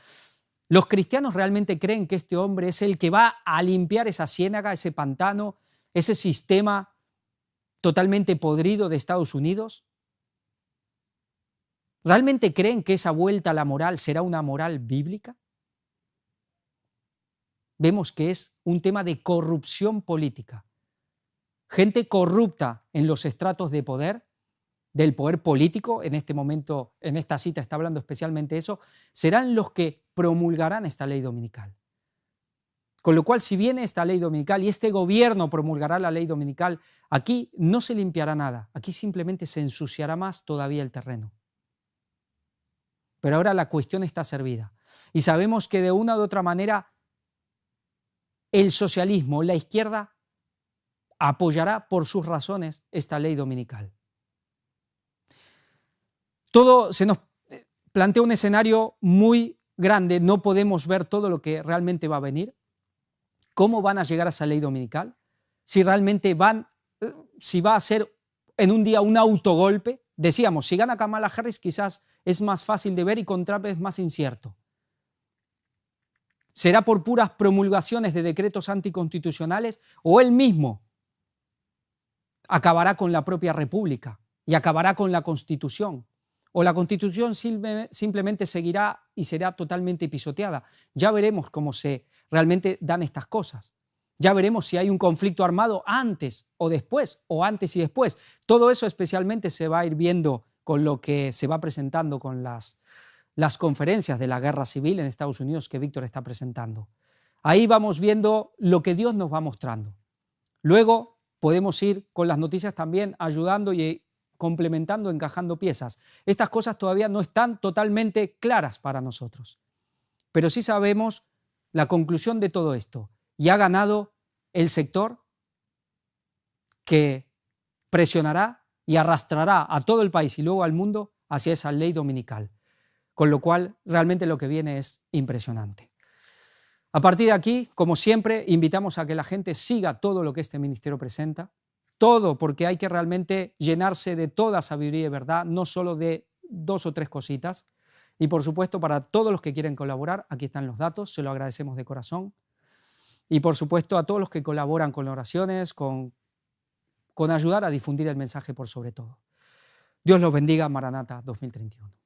¿Los cristianos realmente creen que este hombre es el que va a limpiar esa ciénaga, ese pantano, ese sistema totalmente podrido de Estados Unidos? ¿Realmente creen que esa vuelta a la moral será una moral bíblica? Vemos que es un tema de corrupción política. Gente corrupta en los estratos de poder, del poder político, en este momento, en esta cita está hablando especialmente eso, serán los que promulgarán esta ley dominical. Con lo cual, si viene esta ley dominical y este gobierno promulgará la ley dominical, aquí no se limpiará nada, aquí simplemente se ensuciará más todavía el terreno. Pero ahora la cuestión está servida. Y sabemos que de una u otra manera el socialismo, la izquierda, apoyará por sus razones esta ley dominical. Todo se nos plantea un escenario muy grande, no podemos ver todo lo que realmente va a venir. ¿Cómo van a llegar a esa ley dominical? Si realmente si va a ser en un día un autogolpe. Decíamos, si gana Kamala Harris quizás es más fácil de ver y con Trump es más incierto. ¿Será por puras promulgaciones de decretos anticonstitucionales o él mismo acabará con la propia república y acabará con la Constitución? ¿O la Constitución simplemente seguirá y será totalmente pisoteada? Ya veremos cómo se realmente dan estas cosas. Ya veremos si hay un conflicto armado antes o después, o antes y después. Todo eso especialmente se va a ir viendo con lo que se va presentando con las conferencias de la guerra civil en Estados Unidos que Víctor está presentando. Ahí vamos viendo lo que Dios nos va mostrando. Luego podemos ir con las noticias también ayudando y complementando, encajando piezas. Estas cosas todavía no están totalmente claras para nosotros, pero sí sabemos la conclusión de todo esto. Y ha ganado el sector que presionará y arrastrará a todo el país y luego al mundo hacia esa ley dominical. Con lo cual, realmente lo que viene es impresionante. A partir de aquí, como siempre, invitamos a que la gente siga todo lo que este ministerio presenta, todo, porque hay que realmente llenarse de toda sabiduría y verdad, no solo de 2 o 3 cositas. Y por supuesto, para todos los que quieren colaborar, aquí están los datos, se lo agradecemos de corazón. Y por supuesto, a todos los que colaboran con oraciones, con ayudar a difundir el mensaje por sobre todo. Dios los bendiga, Maranata 2031.